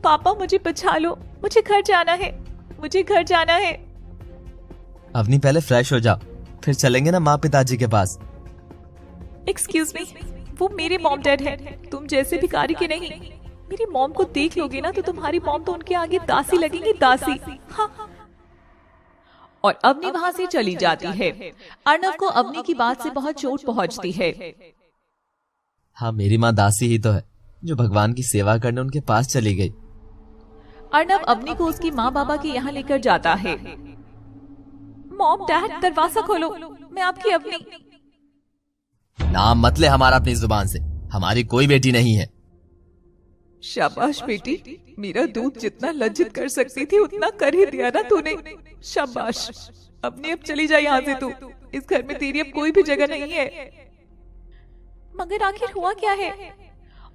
पापा मुझे बचा लो, मुझे घर जाना है। अवनी पहले फ्रेश हो जाओ, फिर चलेंगे ना माँ पिताजी के पास। एक्सक्यूज मी, वो मेरे मॉम डैड है, तुम जैसे भिखारी के नहीं। मेरी मॉम को देख लोगे ना तो तुम्हारी मॉम तो उनके आगे दासी लगेगी, दासी। हाँ। और अवनी वहां से चली जाती है। अर्णव को अवनी की बात से बहुत चोट पहुंचती है। हाँ, मेरी माँ दासी ही तो है जो भगवान की सेवा करने उनके पास चली गई। अर्णव अवनी को उसकी माँ बाबा के यहाँ लेकर जाता है। मॉम डैड, दरवाजा खोलो, मैं आपकी अवनी। नाम मत ले हमारा अपनी जुबान से, हमारी कोई बेटी नहीं है। शाबाश बेटी, मेरा दूध जितना लज्जित कर सकती थी उतना कर ही दिया ना तूने। शाबाश। अवनी अब चली जा यहाँ से तू, इस घर में तेरी अब कोई भी जगह नहीं है। मगर आखिर हुआ क्या है?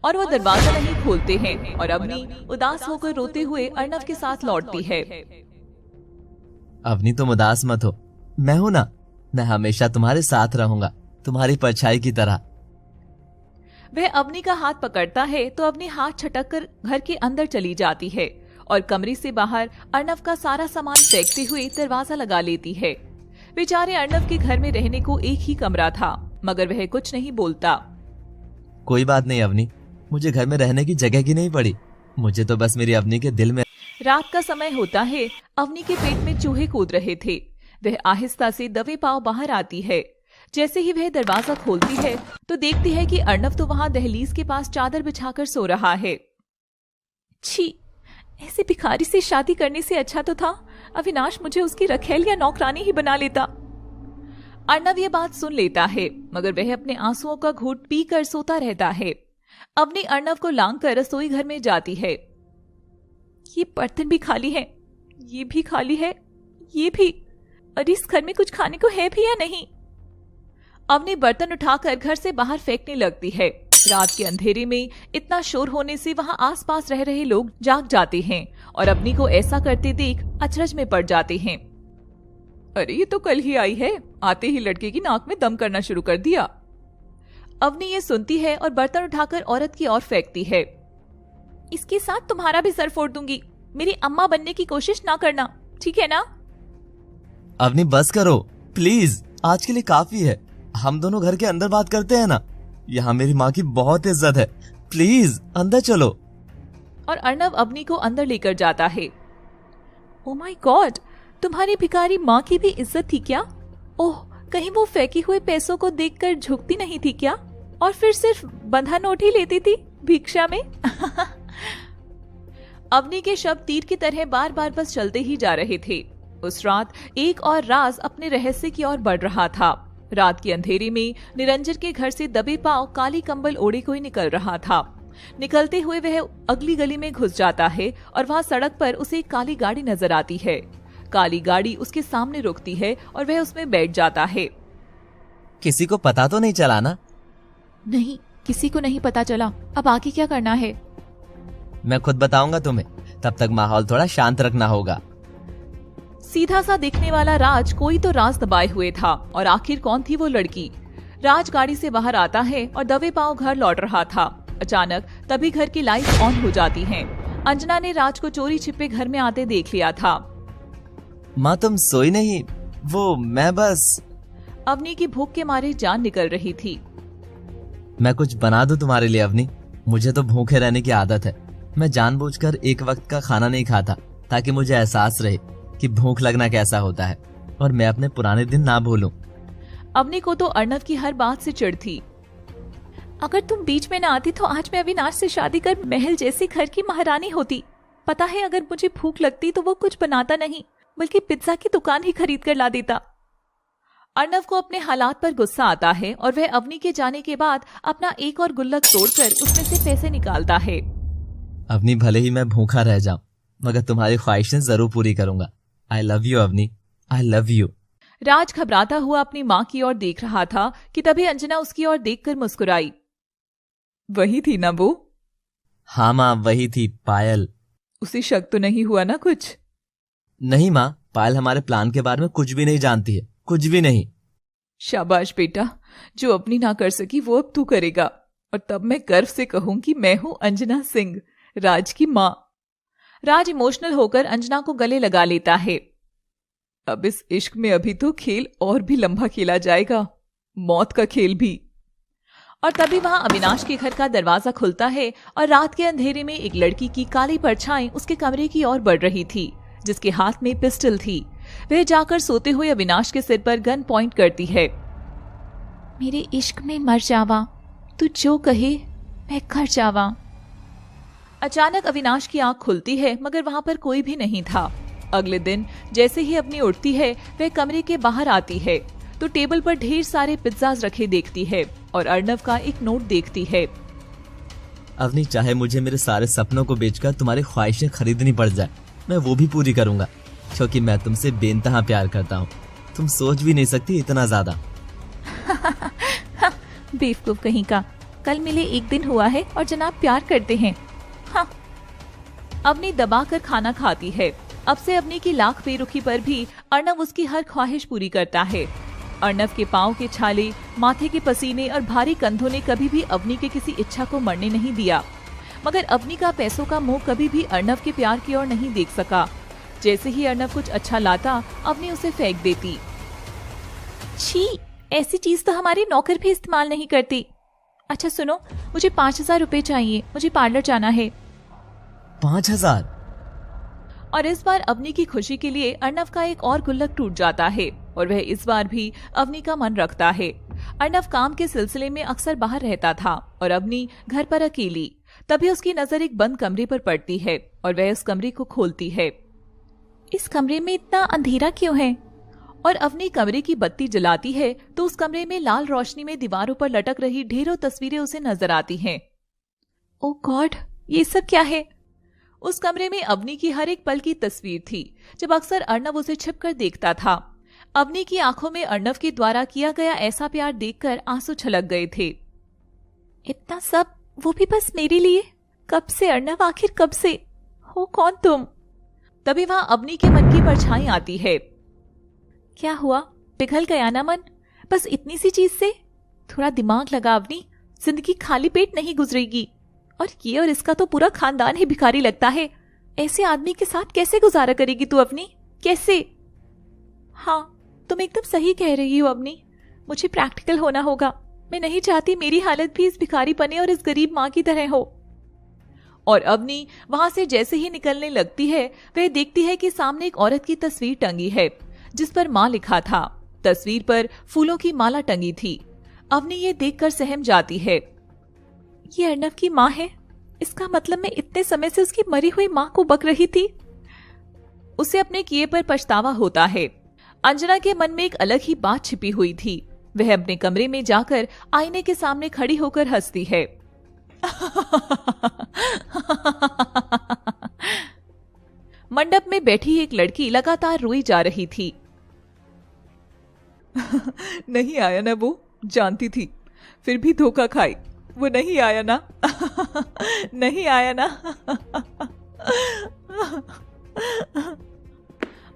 और वो दरवाजा नहीं खोलते हैं और अवनी उदास होकर रोते हुए अर्णव के साथ लौटती है। अवनी तुम उदास मत हो, मैं हूं ना, मैं हमेशा तुम्हारे साथ रहूंगा, तुम्हारी परछाई की तरह। वह अवनी का हाथ पकड़ता है तो अवनी हाथ छटक कर घर के अंदर चली जाती है और कमरे से बाहर अर्णव का सारा सामान फेंकते हुए दरवाजा लगा लेती है। बेचारे अर्णव के घर में रहने को एक ही कमरा था, मगर वह कुछ नहीं बोलता। कोई बात नहीं अवनी, मुझे घर में रहने की जगह की नहीं पड़ी, मुझे तो बस मेरी अवनी के दिल में। रात का समय होता है। अवनी के पेट में चूहे कूद रहे थे। वह आहिस्ता से दबे पांव बाहर आती है। जैसे ही वह दरवाजा खोलती है तो देखती है कि अर्णव तो वहां दहलीज के पास चादर बिछाकर सो रहा है। छी, ऐसे भिखारी से शादी करने से अच्छा तो था अविनाश मुझे उसकी रखेल या नौकरानी ही बना लेता। अर्णव ये बात सुन लेता है, मगर वह अपने आंसुओं का घूंट पी कर सोता रहता है। अवनी अर्णव को लांग कर रसोई घर में जाती है। ये बर्तन भी खाली है, ये भी खाली है, ये भी। अरे इस घर में कुछ खाने को है भी या नहीं? अवनी बर्तन उठाकर घर से बाहर फेंकने लगती है। रात के अंधेरे में इतना शोर होने से वहां आसपास रह रहे लोग जाग जाते हैं और अवनी को ऐसा करते देख अचरज में पड़ जाते हैं। अरे ये तो कल ही आई है, आते ही लड़के की नाक में दम करना शुरू कर दिया। अवनी ये सुनती है और बर्तन उठाकर औरत की ओर फेंकती है। इसके साथ तुम्हारा भी सर फोड़ दूंगी। मेरी अम्मा बनने की कोशिश ना करना, ठीक है ना? अवनी बस करो प्लीज, आज के लिए काफी है। हम दोनों घर के अंदर बात करते हैं ना, यहाँ मेरी माँ की बहुत इज्जत है। प्लीज अंदर चलो। और अर्णव अवनी को अंदर लेकर जाता है। ओ माय गॉड, तुम्हारी भिखारी माँ की भी इज्जत थी क्या? ओह, कहीं वो फेंके हुए पैसों को देखकर झुकती नहीं थी क्या? और फिर सिर्फ बंधा नोट ही लेती थी भिक्षा में? अवनी के शब्द तीर की तरह बार बार बस चलते ही जा रहे थे। उस रात एक और राज अपने रहस्य की ओर बढ़ रहा था। रात के अंधेरे में निरंजन के घर से दबे पांव काली कंबल ओढ़े कोई निकल रहा था। निकलते हुए वह अगली गली में घुस जाता है और वहां सड़क पर उसे एक काली गाड़ी नजर आती है। काली गाड़ी उसके सामने रुकती है और वह उसमें बैठ जाता है। किसी को पता तो नहीं चला ना? नहीं, किसी को नहीं पता चला। अब आगे क्या करना है? मैं खुद बताऊंगा तुम्हें, तब तक माहौल थोड़ा शांत रखना होगा। सीधा सा दिखने वाला राज कोई तो राज दबाए हुए था, और आखिर कौन थी वो लड़की? राज गाड़ी से बाहर आता है और दबे पांव घर लौट रहा था। अचानक तभी घर की लाइट ऑन हो जाती हैं। अंजना ने राज को चोरी छिपे घर में आते देख लिया था। माँ तुम सोई नहीं? वो मैं बस। अवनी की भूख के मारे जान निकल रही थी। मैं कुछ बना दूं तुम्हारे लिए अवनी? मुझे तो भूखे रहने की आदत है। मैं जानबूझकर एक वक्त का खाना नहीं खाता ताकि मुझे एहसास रहे कि भूख लगना कैसा होता है और मैं अपने पुराने दिन ना भूलूं। अवनी को तो अर्णव की हर बात से चिढ़ थी। अगर तुम बीच में ना आती तो आज मैं अविनाश से शादी कर महल जैसे घर की महारानी होती। पता है, अगर मुझे भूख लगती तो वो कुछ बनाता नहीं बल्कि पिज्जा की दुकान ही खरीद कर ला देता। अर्णव को अपने हालात पर गुस्सा आता है और वह अवनी के जाने के बाद अपना एक और गुल्लक तोड़कर उसमें से पैसे निकालता है। अवनी, भले ही मैं भूखा रह जाऊं मगर तुम्हारी ख्वाहिशें जरूर पूरी करूंगा। I love you Avni, I love you. Raj घबराता हुआ अपनी माँ की ओर देख रहा था कि तभी अंजना उसकी ओर देखकर मुस्कुराई। वही थी ना वो? हाँ माँ, वही थी, पायल। उसे शक तो नहीं हुआ ना कुछ? नहीं माँ, पायल हमारे प्लान के बारे में कुछ भी नहीं जानती है, कुछ भी नहीं। शाबाश बेटा, जो अपनी ना कर सकी वो अब तू करेगा, और तब मैं गर्व से कहूं कि मैं हूं अंजना सिंह, राज की माँ। राज इमोशनल होकर अंजना को गले लगा लेता है। अब इस इश्क में अभी तो खेल और भी लंबा खेला जाएगा, मौत का खेल भी। और तभी वहां अविनाश के घर का दरवाजा खुलता है और रात के अंधेरे में एक लड़की की काली परछाई उसके कमरे की ओर बढ़ रही थी, जिसके हाथ में पिस्टल थी। वह जाकर सोते हुए अविनाश के सिर पर गन पॉइंट करती है। मेरे इश्क में मर जावा, तू जो कहे मैं कर जावा। अचानक अविनाश की आंख खुलती है मगर वहां पर कोई भी नहीं था। अगले दिन जैसे ही अपनी उठती है वह कमरे के बाहर आती है तो टेबल पर ढेर सारे पिज्जाज रखे देखती है और अर्णव का एक नोट देखती है। अवनी, चाहे मुझे मेरे सारे सपनों को बेचकर तुम्हारी ख्वाहिशें खरीदनी पड़ जाए, मैं वो भी पूरी करूंगा, क्योंकि मैं तुमसे बेइंतहा प्यार करता हूँ। तुम सोच भी नहीं सकती इतना ज्यादा। बेवकूफ कहीं का, कल मिले एक दिन हुआ है और जनाब प्यार करते हैं। हाँ। अवनी दबाकर खाना खाती है। अब से अवनी की लाख बेरुखी पर भी अर्णव उसकी हर ख्वाहिश पूरी करता है। अर्णव के पांव के छाले, माथे के पसीने और भारी कंधों ने कभी भी अवनी के किसी इच्छा को मरने नहीं दिया, मगर अवनी का पैसों का मोह कभी भी अर्णव के प्यार की ओर नहीं देख सका। जैसे ही अर्णव कुछ अच्छा लाता, अवनी उसे फेंक देती। छी, ऐसी चीज तो हमारे नौकर भी इस्तेमाल नहीं करती। अच्छा सुनो, मुझे 5,000 रुपए चाहिए, मुझे पार्लर जाना है। 5,000? और इस बार अवनी की खुशी के लिए अर्णव का एक और गुल्लक टूट जाता है और वह इस बार भी अवनी का मन रखता है। अर्नव काम के सिलसिले में अक्सर बाहर रहता था और अवनी घर पर अकेली। तभी उसकी नजर एक बंद कमरे पर पड़ती है और वह उस कमरे को खोलती है। इस कमरे में इतना अंधेरा क्यों है? और अवनी कमरे की बत्ती जलाती है तो उस कमरे में लाल रोशनी में दीवारों पर लटक रही ढेरों तस्वीरें उसे नजर आती हैं। ओ गॉड, ये सब क्या है? उस कमरे में अवनी की हर एक पल की तस्वीर थी जब अक्सर अर्नव उसे छिपकर देखता था। अवनी की आंखों में अर्नव के द्वारा किया गया ऐसा प्यार देखकर आंसू छलक गए थे। इतना सब, वो भी बस मेरे लिए? कब से अर्नव, आखिर कब से? हो कौन तुम? तभी वहां अवनी के मन की परछाई आती है। क्या हुआ, पिघल गया ना मन? बस इतनी सी चीज से? थोड़ा दिमाग लगा अवनी, जिंदगी खाली पेट नहीं गुजरेगी। और ये और इसका तो पूरा खानदान ही भिखारी लगता है। ऐसे आदमी के साथ कैसे गुजारा करेगी तू अवनी, कैसे? हाँ, तुम एकदम सही कह रही हो अवनी, मुझे प्रैक्टिकल होना होगा। मैं नहीं चाहती मेरी हालत भी इस भिखारी पने और इस गरीब माँ की तरह हो। और अवनी वहां से जैसे ही निकलने लगती है वह देखती है कि सामने एक औरत की तस्वीर टंगी है जिस पर माँ लिखा था। तस्वीर पर फूलों की माला टंगी थी। अवनी ये देखकर सहम जाती है। ये अर्नव की माँ है? इसका मतलब मैं इतने समय से उसकी मरी हुई माँ को बक रही थी। उसे अपने किए पर पछतावा होता है। अंजना के मन में एक अलग ही बात छिपी हुई थी। वह अपने कमरे में जाकर आईने के सामने खड़ी होकर हंसती है। मंडप में बैठी एक लड़की लगातार रोई जा रही थी। नहीं आया ना वो, जानती थी, फिर भी धोखा खाई। वो नहीं आया ना। नहीं आया ना।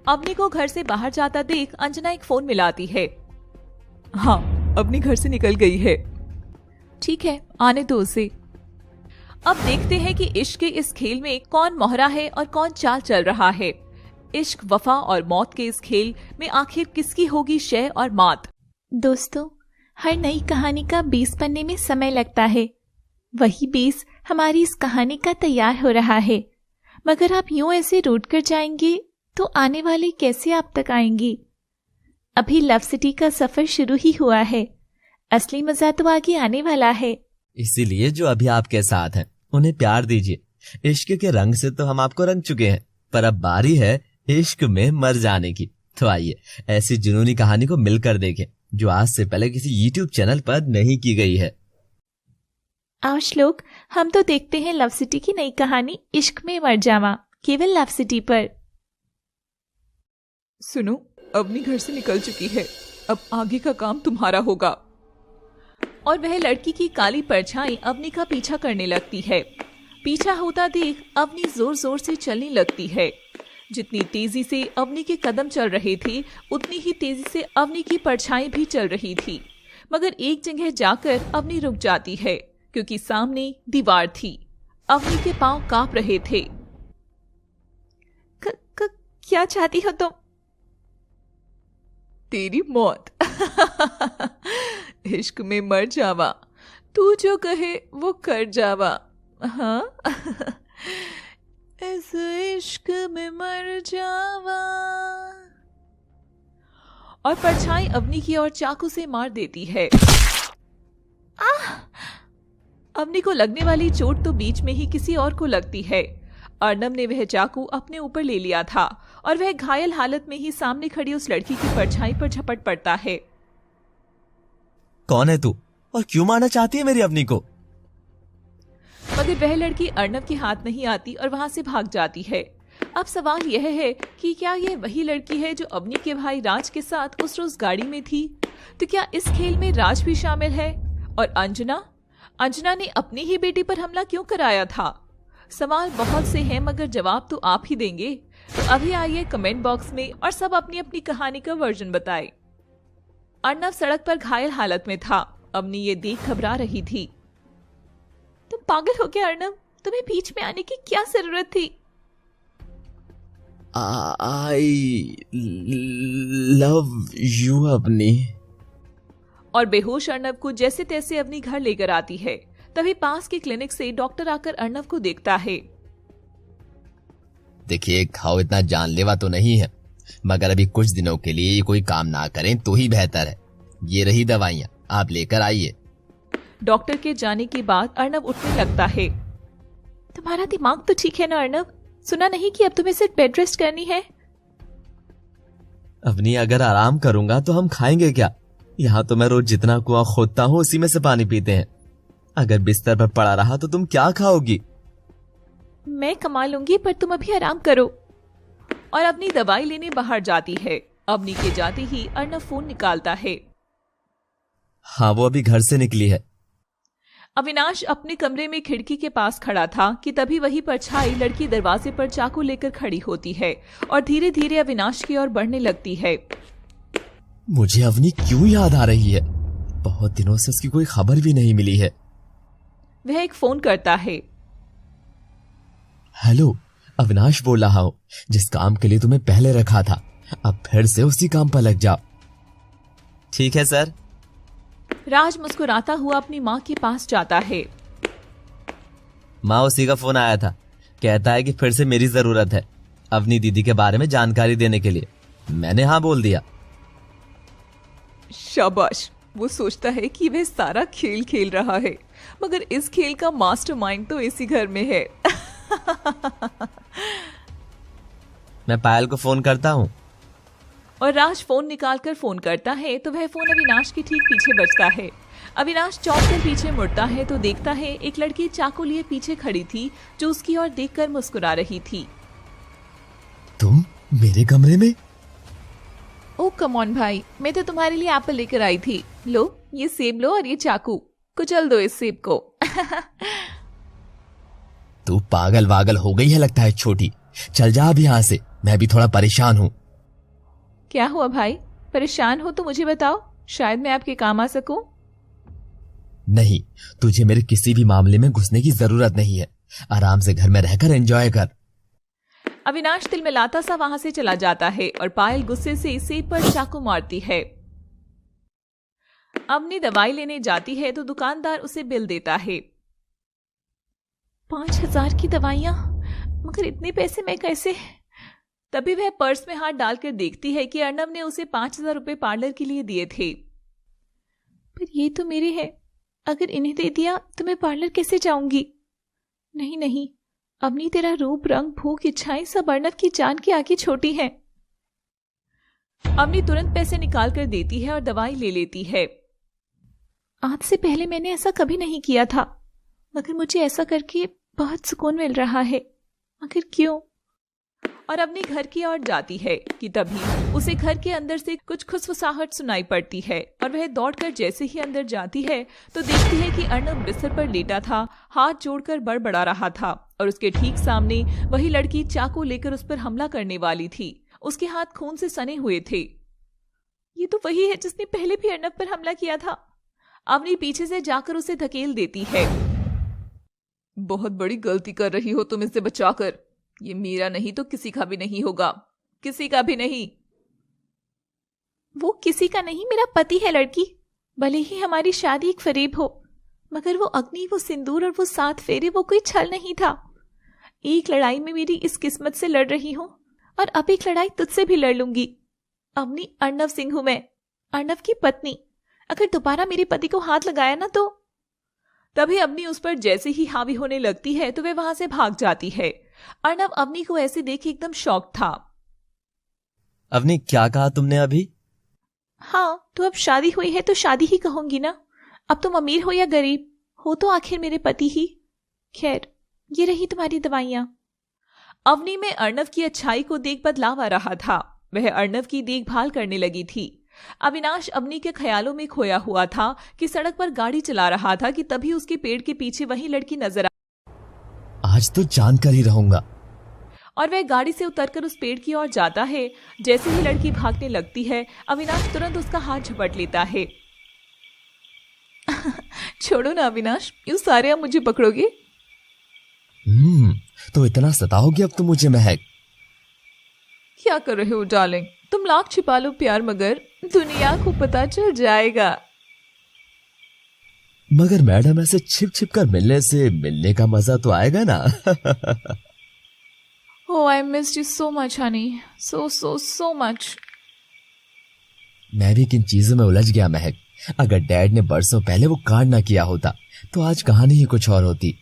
अवनी को घर से बाहर जाता देख अंजना एक फोन मिलाती है। हाँ, अवनी घर से निकल गई है। ठीक है, आने दो उसे। अब देखते हैं कि इश्क के इस खेल में कौन मोहरा है और कौन चाल चल रहा है। इश्क, वफा और मौत के इस खेल में आखिर किसकी होगी शय और मात? दोस्तों, हर नई कहानी का बेस बनने में समय लगता है। वही बेस हमारी इस कहानी का तैयार हो रहा है। मगर आप यूं ऐसे रोड कर जाएंगे तो आने वाले कैसे आप तक आएंगे? अभी लव सिटी का सफर शुरू ही हुआ है। असली मजा तो आगे आने वाला है। इसीलिए जो अभी आपके साथ हैं उन्हें प्यार दीजिए। इश्क के रंग से तो हम आपको रंग चुके हैं, पर अब बारी है इश्क में मर जाने की। तो आइए ऐसी जुनूनी कहानी को मिलकर देखें जो आज से पहले किसी YouTube चैनल पर नहीं की गई है। आओ श्लोक, हम तो देखते हैं लव सिटी की नई कहानी इश्क में मर जावा, केवल लव सिटी पर। सुनो, अवनी घर से निकल चुकी है, अब आगे का काम तुम्हारा होगा। और वह लड़की की काली परछाई अवनी का पीछा करने लगती है। पीछा होता देख अवनी जोर जोर से चलने लगती है। जितनी तेजी से अवनी के कदम चल रहे थे उतनी ही तेजी से अवनी की परछाई भी चल रही थी। मगर एक जगह जाकर अवनी रुक जाती है क्योंकि सामने दीवार थी। अवनी के पांव कांप रहे थे। क्या चाहती हो तुम? तेरी मौत। इश्क में मर जावा, तू जो कहे वो कर जावा। हाँ। इस इश्क में मर जावा। और परछाई अवनी की ओर चाकू से मार देती है। अवनी को लगने वाली चोट तो बीच में ही किसी और को लगती है। अर्नव ने वह चाकू अपने ऊपर ले लिया था और वह घायल हालत में ही सामने खड़ी उस लड़की की परछाई पर झपट पड़ता है। कौन है तू और क्यों मारना चाहती है मेरी अवनी को? मगर वह लड़की अर्नव के हाथ नहीं आती और वहां से भाग जाती है। अब सवाल यह है कि क्या यह वही लड़की है जो अवनी के भाई राज के साथ उस रोज गाड़ी में थी? तो क्या इस खेल में राज भी शामिल है? और अंजना ने अपनी ही बेटी पर हमला क्यों कराया था? सवाल बहुत से हैं मगर जवाब तो आप ही देंगे। तो अभी आइए कमेंट बॉक्स में और सब अपनी अपनी कहानी का वर्जन बताएं। अर्नव सड़क पर घायल हालत में था। अवनी ये देख घबरा रही थी। तुम पागल हो गया अर्नव, तुम्हें बीच में आने की क्या जरूरत थी? I love you Avni. और बेहोश अर्नव को जैसे तैसे अवनी घर लेकर आती है। तभी पास के क्लिनिक से डॉक्टर आकर अर्नव को देखता है। देखिए, घाव इतना जानलेवा तो नहीं है, मगर अभी कुछ दिनों के लिए ये कोई काम ना करें तो ही बेहतर है। ये रही दवाइयाँ, आप लेकर आइए। डॉक्टर के जाने के बाद अर्नव उठने लगता है। तुम्हारा दिमाग तो ठीक है ना अर्नव? सुना नहीं कि अब तुम्हें सिर्फ बेड रेस्ट करनी है? अवनी, अगर आराम करूंगा तो हम खाएंगे क्या? यहाँ तो मैं रोज जितना कुआं खोदता हूँ उसी में से पानी पीते हैं। अगर बिस्तर पर पड़ा रहा तो तुम क्या खाओगी? मैं कमा लूंगी, पर तुम अभी आराम करो। और अपनी दवाई लेने बाहर जाती है। अवनी के जाते ही अर्नव फोन निकालता है। हाँ, वो अभी घर से निकली है। अविनाश अपने कमरे में खिड़की के पास खड़ा था कि तभी वही परछाई लड़की दरवाजे पर चाकू लेकर खड़ी होती है और धीरे धीरे अविनाश की ओर बढ़ने लगती है। मुझे अवनी क्यों याद आ रही है? बहुत दिनों से उसकी कोई खबर भी नहीं मिली है। वह एक फोन करता है। हेलो, अविनाश बोल रहा हूँ। जिस काम के लिए तुम्हें पहले रखा था, अब फिर से उसी काम पर लग जाओ। ठीक है सर। राज मुस्कुराता हुआ अपनी माँ के पास जाता है। माँ, उसी का फोन आया था। कहता है कि फिर से मेरी जरूरत है अवनी दीदी के बारे में जानकारी देने के लिए। मैंने हाँ बोल दिया। शाबाश। वो सोचता है कि वह सारा खेल खेल रहा है, मगर इस खेल का मास्टरमाइंड तो इसी घर में है। मैं पायल को फोन करता हूँ। और राज फोन निकालकर फोन करता है तो वह फोन अविनाश के ठीक पीछे बजता है। अविनाश चौंक कर पीछे मुड़ता है तो देखता है एक लड़की चाकू लिए पीछे खड़ी थी, जो उसकी ओर देखकर मुस्कुरा रही थी। तुम मेरे कमरे में? ओ कम ऑन भाई, मैं तो तुम्हारे लिए एप्पल लेकर आई थी। लो, ये सेब लो और ये चाकू। कुचल दो इस सेब को। तू पागल वागल हो गई है लगता है छोटी। चल जा अब यहाँ से, मैं भी थोड़ा परेशान हूँ। क्या हुआ भाई? परेशान हो तो मुझे बताओ, शायद मैं आपके काम आ सकूं। नहीं, तुझे मेरे किसी भी मामले में घुसने की जरूरत नहीं है। आराम से घर में रहकर एंजॉय कर। अविनाश तिलमिलाता सा वहां से चला जाता है और पायल गुस्से से सेब पर चाकू मारती है। अवनी दवाई लेने जाती है तो दुकानदार उसे बिल देता है। 5,000 की दवाइयां, मगर इतने पैसे मैं कैसे? तभी वह पर्स में हाथ डालकर देखती है कि अर्नव ने उसे 5,000 रुपए पार्लर के लिए दिए थे। पर ये तो मेरे हैं, अगर इन्हें दे दिया तो मैं पार्लर कैसे जाऊंगी? नहीं नहीं, अवनी, तेरा रूप रंग भूख इच्छाएं सब अर्नव की जान के आगे छोटी हैं। अवनी तुरंत पैसे निकाल कर देती है और दवाई ले लेती है। आज से पहले मैंने ऐसा कभी नहीं किया था, मगर मुझे ऐसा करके बहुत सुकून मिल रहा है। मगर क्यों? और अपने घर की ओर जाती है कि तभी उसे घर के अंदर से कुछ खुसफुसाहट सुनाई पड़ती है और वह दौड़कर जैसे ही अंदर जाती है तो देखती है कि अर्नव बिस्तर पर लेटा था, हाथ जोड़कर बड़बड़ा रहा था और उसके ठीक सामने वही लड़की चाकू लेकर उस पर हमला करने वाली थी। उसके हाथ खून से सने हुए थे। ये तो वही है जिसने पहले भी अर्नव पर हमला किया था। अवनी पीछे से जाकर उसे धकेल देती है। बहुत बड़ी गलती कर रही हो तुम इसे बचाकर। ये मेरा नहीं तो किसी का भी नहीं होगा, किसी का भी नहीं। वो किसी का नहीं, मेरा पति है लड़की। भले ही हमारी शादी एक फरेब हो, मगर वो अग्नि, वो सिंदूर और वो 7 फेरे, वो कोई छल नहीं था। एक लड़ाई में मेरी इस किस्मत से लड़ रही हूं और अब एक लड़ाई तुझसे भी लड़ लूंगी। अवनी, अर्नव सिंह हूं मैं, अर्नव की पत्नी। अगर दोबारा मेरे पति को हाथ लगाया ना तो। तभी अवनी उस पर जैसे ही हावी होने लगती है तो वे वहां से भाग जाती है। अर्नव अवनी को ऐसे देख एकदम शॉक था। अवनी, क्या कहा तुमने अभी? हाँ, तो अब शादी हुई है तो शादी ही कहूंगी ना। अब तुम अमीर हो या गरीब हो तो आखिर मेरे पति ही। खैर, ये रही तुम्हारी दवाइयां। अवनी में अर्नव की अच्छाई को देख बदलाव आ रहा था। वह अर्नव की देखभाल करने लगी थी। अविनाश अवनी के ख्यालों में खोया हुआ था कि सड़क पर गाड़ी चला रहा था कि तभी उसके पेड़ के पीछे वही लड़की नजर आज तो जानकर ही रहूंगा। और वह गाड़ी से उतरकर उस पेड़ की ओर जाता है। जैसे ही लड़की भागने लगती है, अविनाश तुरंत उसका हाथ झपट लेता है। छोड़ो ना अविनाश, यूं सारे अब मुझे पकड़ोगे? तो इतना सताओगे अब तो मुझे महक। क्या कर रहे हो डार्लिंग? तुम लाख छिपा लो प्यार, मगर दुनिया को पता चल जाएगा। मगर मैडम, ऐसे छिप छिप कर मिलने से मिलने का मजा तो आएगा ना। Oh, I missed you so much, honey. So much. मैं भी किन चीजों में उलझ गया महक। अगर डैड ने बरसों पहले वो कांड ना किया होता तो आज कहानी ही कुछ और होती।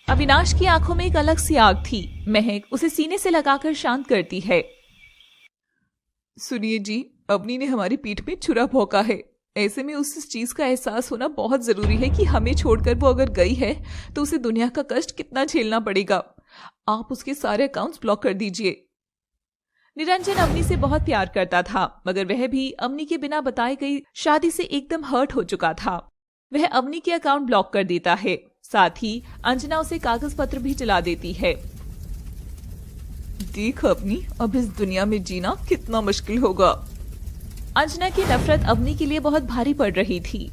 अविनाश की आंखों में एक अलग सी आग थी। महक उसे सीने से लगाकर शांत करती है। सुनिए जी, अवनी ने हमारी पीठ में छुरा भोंका है। ऐसे में उस चीज का एहसास होना बहुत जरूरी है कि हमें छोड़कर वो अगर गई है तो उसे दुनिया का कष्ट कितना झेलना पड़ेगा। आप उसके सारे अकाउंट्स ब्लॉक कर दीजिए। निरंजन अवनी से बहुत प्यार करता था, मगर वह भी अवनी के बिना बताई गई शादी से एकदम हर्ट हो चुका था। वह अवनी के अकाउंट ब्लॉक कर देता है, साथ ही अंजना उसे कागज पत्र भी चला देती है। देख अवनी, अब इस दुनिया में जीना कितना मुश्किल होगा। अंजना की नफरत अवनी के लिए बहुत भारी पड़ रही थी।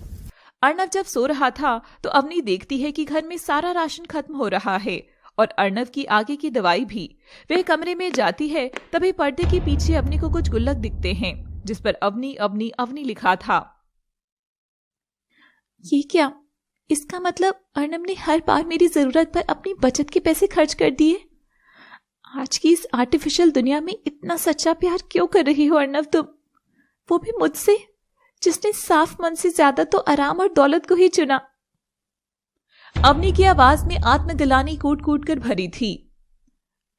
अर्णव जब सो रहा था तो अवनी देखती है कि घर में सारा राशन खत्म हो रहा है और अर्णव की आगे की दवाई भी। वह कमरे में जाती है, तभी पर्दे के पीछे अवनी को कुछ गुल्लक दिखते हैं जिस पर अवनी अवनी अवनी लिखा था। ये क्या? इसका मतलब अर्णव ने हर बार मेरी जरूरत पर अपनी बचत के पैसे खर्च कर दिए। आज की इस आर्टिफिशियल दुनिया में इतना सच्चा प्यार क्यों कर रही हो अर्णव तुम? वो भी मुझसे, जिसने साफ मन से ज्यादा तो आराम और दौलत को ही चुना। अवनी की आवाज में आत्मग्लानि कूट कूट कर भरी थी।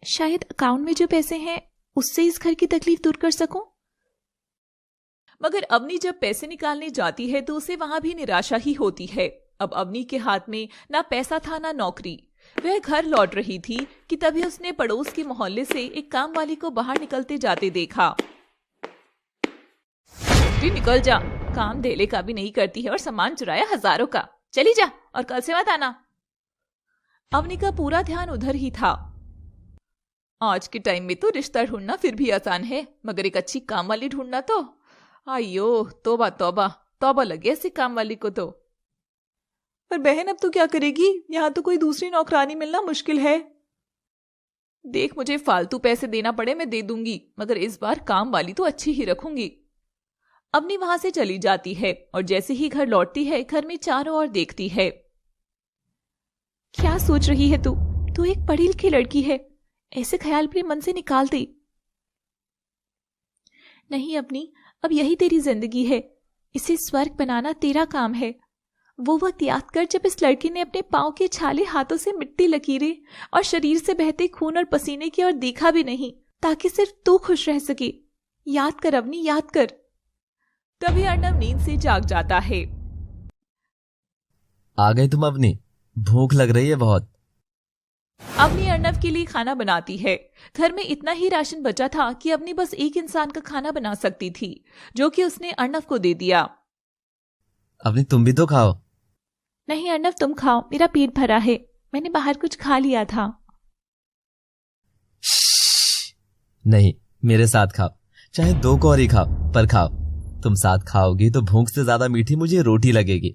शायद अकाउंट में जो पैसे हैं उससे इस घर की तकलीफ दूर कर सकूं। मगर अवनी जब पैसे निकालने जाती है तो उसे वहां भी निराशा ही होती है। अब अवनी के हाथ में ना पैसा था ना नौकरी। वह घर लौट रही थी कि तभी उसने पड़ोस के मोहल्ले से एक काम वाली को बाहर निकलते जाते देखा। तू निकल जा, काम धेले का भी नहीं करती है और सामान चुराया हजारों का। चली जा और कल से मत आना। अवनी का पूरा ध्यान उधर ही था। आज के टाइम में तो रिश्ता ढूंढना फिर भी आसान है, मगर एक अच्छी काम वाली ढूंढना तो, आयो तौबा तौबा तौबा लगे ऐसी काम वाली को तो। पर बहन अब तो क्या करेगी? यहाँ तो कोई दूसरी नौकरानी मिलना मुश्किल है। देख, मुझे फालतू पैसे देना पड़े मैं दे दूंगी, मगर इस बार काम वाली तो अच्छी ही रखूंगी। अवनी वहां से चली जाती है और जैसे ही घर लौटती है घर में चारों ओर देखती है। क्या सोच रही है तू? तू एक पढ़ी लिखी लड़की है, ऐसे ख्याल अपने मन से निकाल दे। नहीं अवनी, अब यही तेरी जिंदगी है। इसे स्वर्ग बनाना तेरा काम है। वो वक्त याद कर जब इस लड़की ने अपने पांव के छाले हाथों से मिट्टी लकीरें और शरीर से बहते खून और पसीने की ओर देखा भी नहीं, ताकि सिर्फ तू खुश रह सके। याद कर अवनी, याद कर। तभी अर्णव नींद से जाग जाता है। आ गई तुम अवनी? भूख लग रही है बहुत। अवनी अर्णव के लिए खाना बनाती है। घर में इतना ही राशन बचा था कि अवनी बस एक इंसान का खाना बना सकती थी, जो कि उसने अर्णव को दे दिया। अवनी तुम भी तो खाओ। नहीं अर्णव, तुम खाओ, मेरा पेट भरा है। मैंने बाहर कुछ खा लिया था। नहीं, मेरे साथ खाओ, चाहे 2 कौरी खाओ, पर खाओ। तुम साथ खाओगी तो भूख से ज्यादा मीठी मुझे रोटी लगेगी।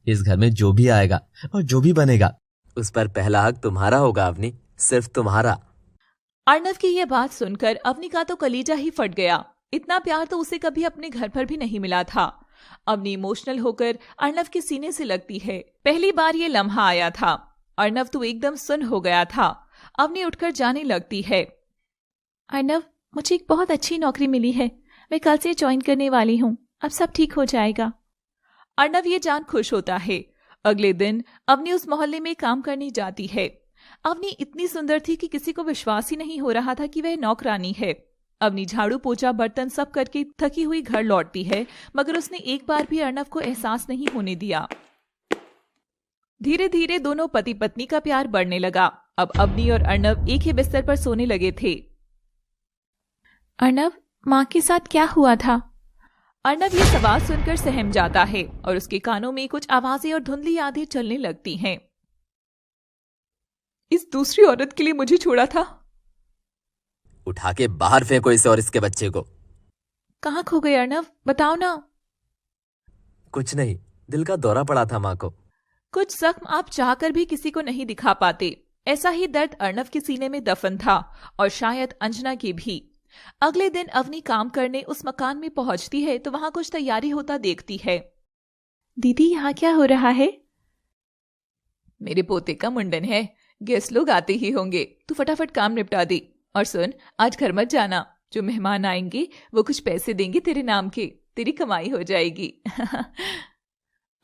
इस घर में जो भी आएगा और जो भी बनेगा उस पर पहला हक तुम्हारा होगा अवनी, सिर्फ तुम्हारा। अर्णव की यह बात सुनकर अवनी का तो कलीजा ही फट गया। इतना प्यार तो उसे कभी अपने घर पर भी नहीं मिला था। अवनी इमोशनल होकर अर्णव के सीने से लगती है। पहली बार ये लम्हा आया था। अर्णव तो एकदम सुन्न हो गया था। अवनी उठकर जाने लगती है। अर्णव, मुझे एक बहुत अच्छी नौकरी मिली है। मैं कल से ज्वाइन करने वाली हूँ। अब सब ठीक हो जाएगा। अर्णव ये जान खुश होता है। अगले दिन अवनी उस मोहल्ले में काम करने जाती है। अवनी इतनी सुंदर थी कि किसी को विश्वास ही नहीं हो रहा था कि वह नौकरानी है। अवनी झाड़ू पोछा बर्तन सब करके थकी हुई घर लौटती है, मगर उसने एक बार भी अर्णव को एहसास नहीं होने दिया। धीरे धीरे दोनों पति पत्नी का प्यार बढ़ने लगा। अब अवनी और अर्णव एक ही बिस्तर पर सोने लगे थे। अर्णव, माँ के साथ क्या हुआ था? अर्णव ये सवाल सुनकर सहम जाता है और उसके कानों में कुछ आवाजें और धुंधली यादें चलने लगती हैं। इस दूसरी औरत के लिए मुझे छोड़ा था। उठा के बाहर फेंको इसे और इसके बच्चे को। कहाँ खो गए अर्णव, बताओ ना। कुछ नहीं, दिल का दौरा पड़ा था माँ को। कुछ जख्म आप चाहकर भी किसी को नहीं दिखा पाते। ऐसा ही दर्द अर्णव के सीने में दफन था और शायद अंजना की भी। अगले दिन अवनी काम करने उस मकान में पहुंचती है तो वहां कुछ तैयारी होता देखती है। दीदी, यहाँ क्या हो रहा है? मेरे पोते का मुंडन है। गेस्ट लोग आते ही होंगे, तू फटाफट काम निपटा दे। और सुन, आज घर मत जाना, जो मेहमान आएंगे वो कुछ पैसे देंगे तेरे नाम के, तेरी कमाई हो जाएगी।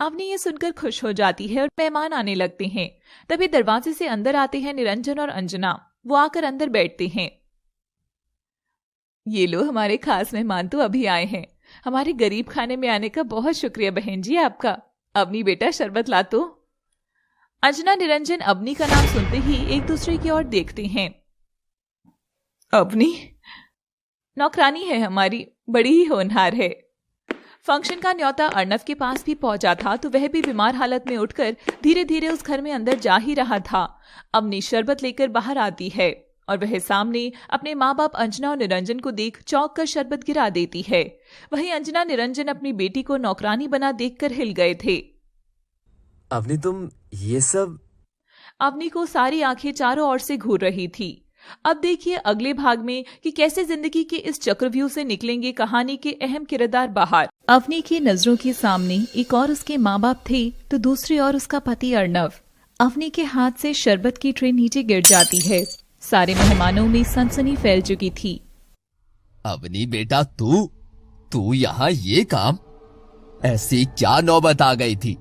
अवनी ये सुनकर खुश हो जाती है और मेहमान आने लगते हैं। तभी दरवाजे से अंदर आते हैं निरंजन और अंजना। वो आकर अंदर बैठते हैं। ये लो, हमारे खास मेहमान तो अभी आए हैं। हमारे गरीब खाने में आने का बहुत शुक्रिया बहन जी आपका। अवनी बेटा, शरबत ला तो। अंजना निरंजन अवनी का नाम सुनते ही एक दूसरे की ओर देखते हैं। अवनी नौकरानी है हमारी, बड़ी ही होनहार है। फंक्शन का न्योता अर्णव के पास भी पहुंचा था तो वह भी बीमार हालत में उठकर धीरे धीरे उस घर में अंदर जा ही रहा था। अवनी शरबत लेकर बाहर आती है और वह सामने अपने माँ बाप अंजना और निरंजन को देख चौंक कर शरबत गिरा देती है। वहीं अंजना निरंजन अपनी बेटी को नौकरानी बना देखकर हिल गए थे। अवनी, तुम ये सब? अवनी को सारी आंखें चारों ओर से घूर रही थी। अब देखिए अगले भाग में कि कैसे जिंदगी के इस चक्रव्यूह से निकलेंगे कहानी के अहम किरदार बाहर। अवनी की नजरों के सामने एक और उसके माँ बाप थे तो दूसरी ओर उसका पति अर्णव। अवनी के हाथ से शरबत की ट्रे नीचे गिर जाती है। सारे मेहमानों में सनसनी फैल चुकी थी। अवनी बेटा, तू यहाँ ये काम? ऐसी क्या नौबत आ गई थी?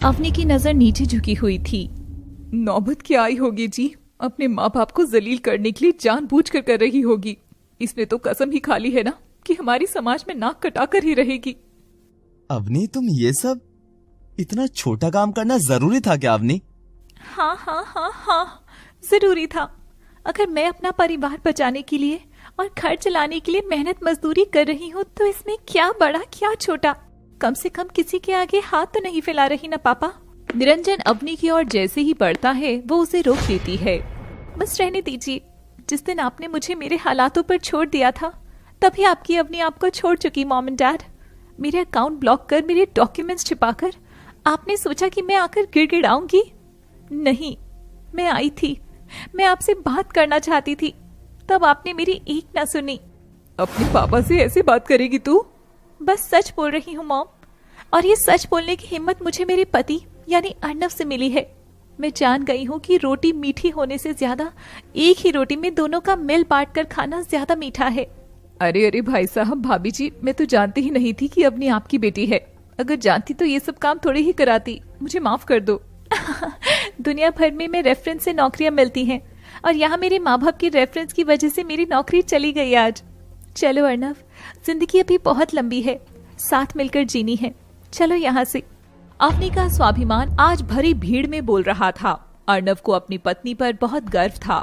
अवनी की नजर नीचे झुकी हुई थी। नौबत क्या आई होगी जी, अपने माँ बाप को जलील करने के लिए जानबूझकर कर रही होगी। इसने तो कसम ही खा ली है ना कि हमारी समाज में नाक कटाकर ही रहेगी। अवनी, तुम ये सब इतना छोटा काम करना जरूरी था क्या अवनी? हाँ, जरूरी था। अगर मैं अपना परिवार बचाने के लिए और घर चलाने के लिए मेहनत मजदूरी कर रही हूँ तो इसमें क्या बड़ा क्या छोटा। कम से कम किसी के आगे हाथ तो नहीं फैला रही ना पापा। निरंजन अवनी की ओर जैसे ही बढ़ता है वो उसे रोक देती है। बस रहने दीजिए, जिस दिन आपने मुझे मेरे हालातों पर छोड़ दिया था तभी आपकी अवनी आपको छोड़ चुकी मॉम एंड डैड। मेरे अकाउंट ब्लॉक कर, मेरे डॉक्यूमेंट्स छिपाकर आपने सोचा कि मैं आकर गिड़गिड़ाऊंगी? नहीं, मैं आई थी, मैं आपसे बात करना चाहती थी, तब आपने मेरी एक ना सुनी। अपने पापा से ऐसे बात करेगी तू? बस सच बोल रही हूँ मॉम, और ये सच बोलने की हिम्मत मुझे मेरे पति यानी अर्णव से मिली है। मैं जान गई हूँ कि रोटी मीठी होने से ज्यादा एक ही रोटी में दोनों का मिल बांट कर खाना ज्यादा मीठा है। अरे भाई साहब, भाभी जी, मैं तो जानती ही नहीं थी कि अपनी आपकी बेटी है। अगर जानती तो ये सब काम थोड़े ही कराती। मुझे माफ कर दो। दुनिया भर में रेफरेंस से नौकरियां मिलती हैं और यहाँ मेरे माँ बाप की रेफरेंस की वजह से मेरी नौकरी चली गई आज। चलो अर्णव, जिंदगी अभी बहुत लंबी है, साथ मिलकर जीनी है। चलो यहाँ से। अवनी का स्वाभिमान आज भरी भीड़ में बोल रहा था। अर्णव को अपनी पत्नी पर बहुत गर्व था।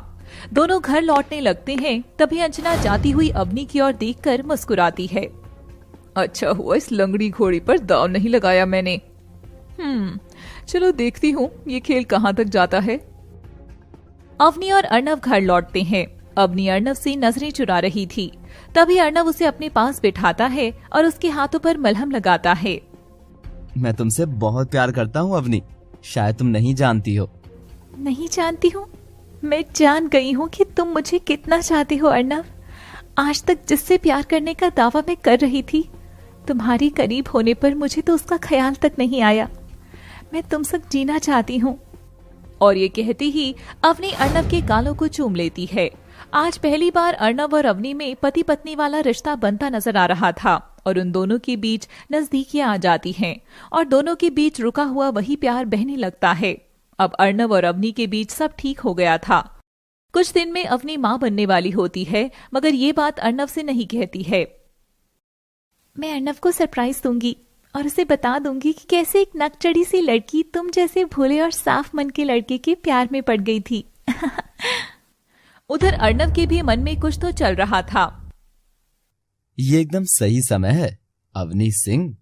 दोनों घर लौटने लगते हैं तभी अंजना जाती हुई अवनी की ओर देखकर मुस्कुराती है। अच्छा हुआ इस लंगड़ी घोड़ी पर दाव नहीं लगाया मैंने। चलो देखती हूँ ये खेल कहाँ तक जाता है। अवनी और अर्णव घर लौटते हैं। अवनी अर्णव से नजरें चुरा रही थी। तभी अर्णव उसे अपने पास बिठाता है और उसके हाथों पर मलहम लगाता है। मैं तुमसे बहुत प्यार करता हूँ अवनी, शायद तुम नहीं जानती हो। नहीं जानती हूँ? मैं जान गई हूँ कि तुम मुझे कितना चाहते हो अर्णव। आज तक जिससे प्यार करने का दावा मैं कर रही थी, तुम्हारी करीब होने पर मुझे तो उसका ख्याल तक नहीं आया। मैं तुम संग जीना चाहती हूँ। और ये कहती ही अवनी अर्णव के गालों को चूम लेती है। आज पहली बार अर्णव और अवनी में पति पत्नी वाला रिश्ता बनता नजर आ रहा था और उन दोनों के बीच नजदीकियां आ जाती हैं और दोनों के बीच रुका हुआ वही प्यार बहने लगता है। अब अर्णव और अवनी के बीच सब ठीक हो गया था। कुछ दिन में अवनी मां बनने वाली होती है, मगर ये बात अर्णव से नहीं कहती है। मैं अर्णव को सरप्राइज दूंगी और उसे बता दूंगी कि कैसे एक नकचढ़ी सी लड़की तुम जैसे भोले और साफ मन के लड़के के प्यार में पड़ गई थी। उधर अर्णव के भी मन में कुछ तो चल रहा था। ये एकदम सही समय है अवनी सिंह।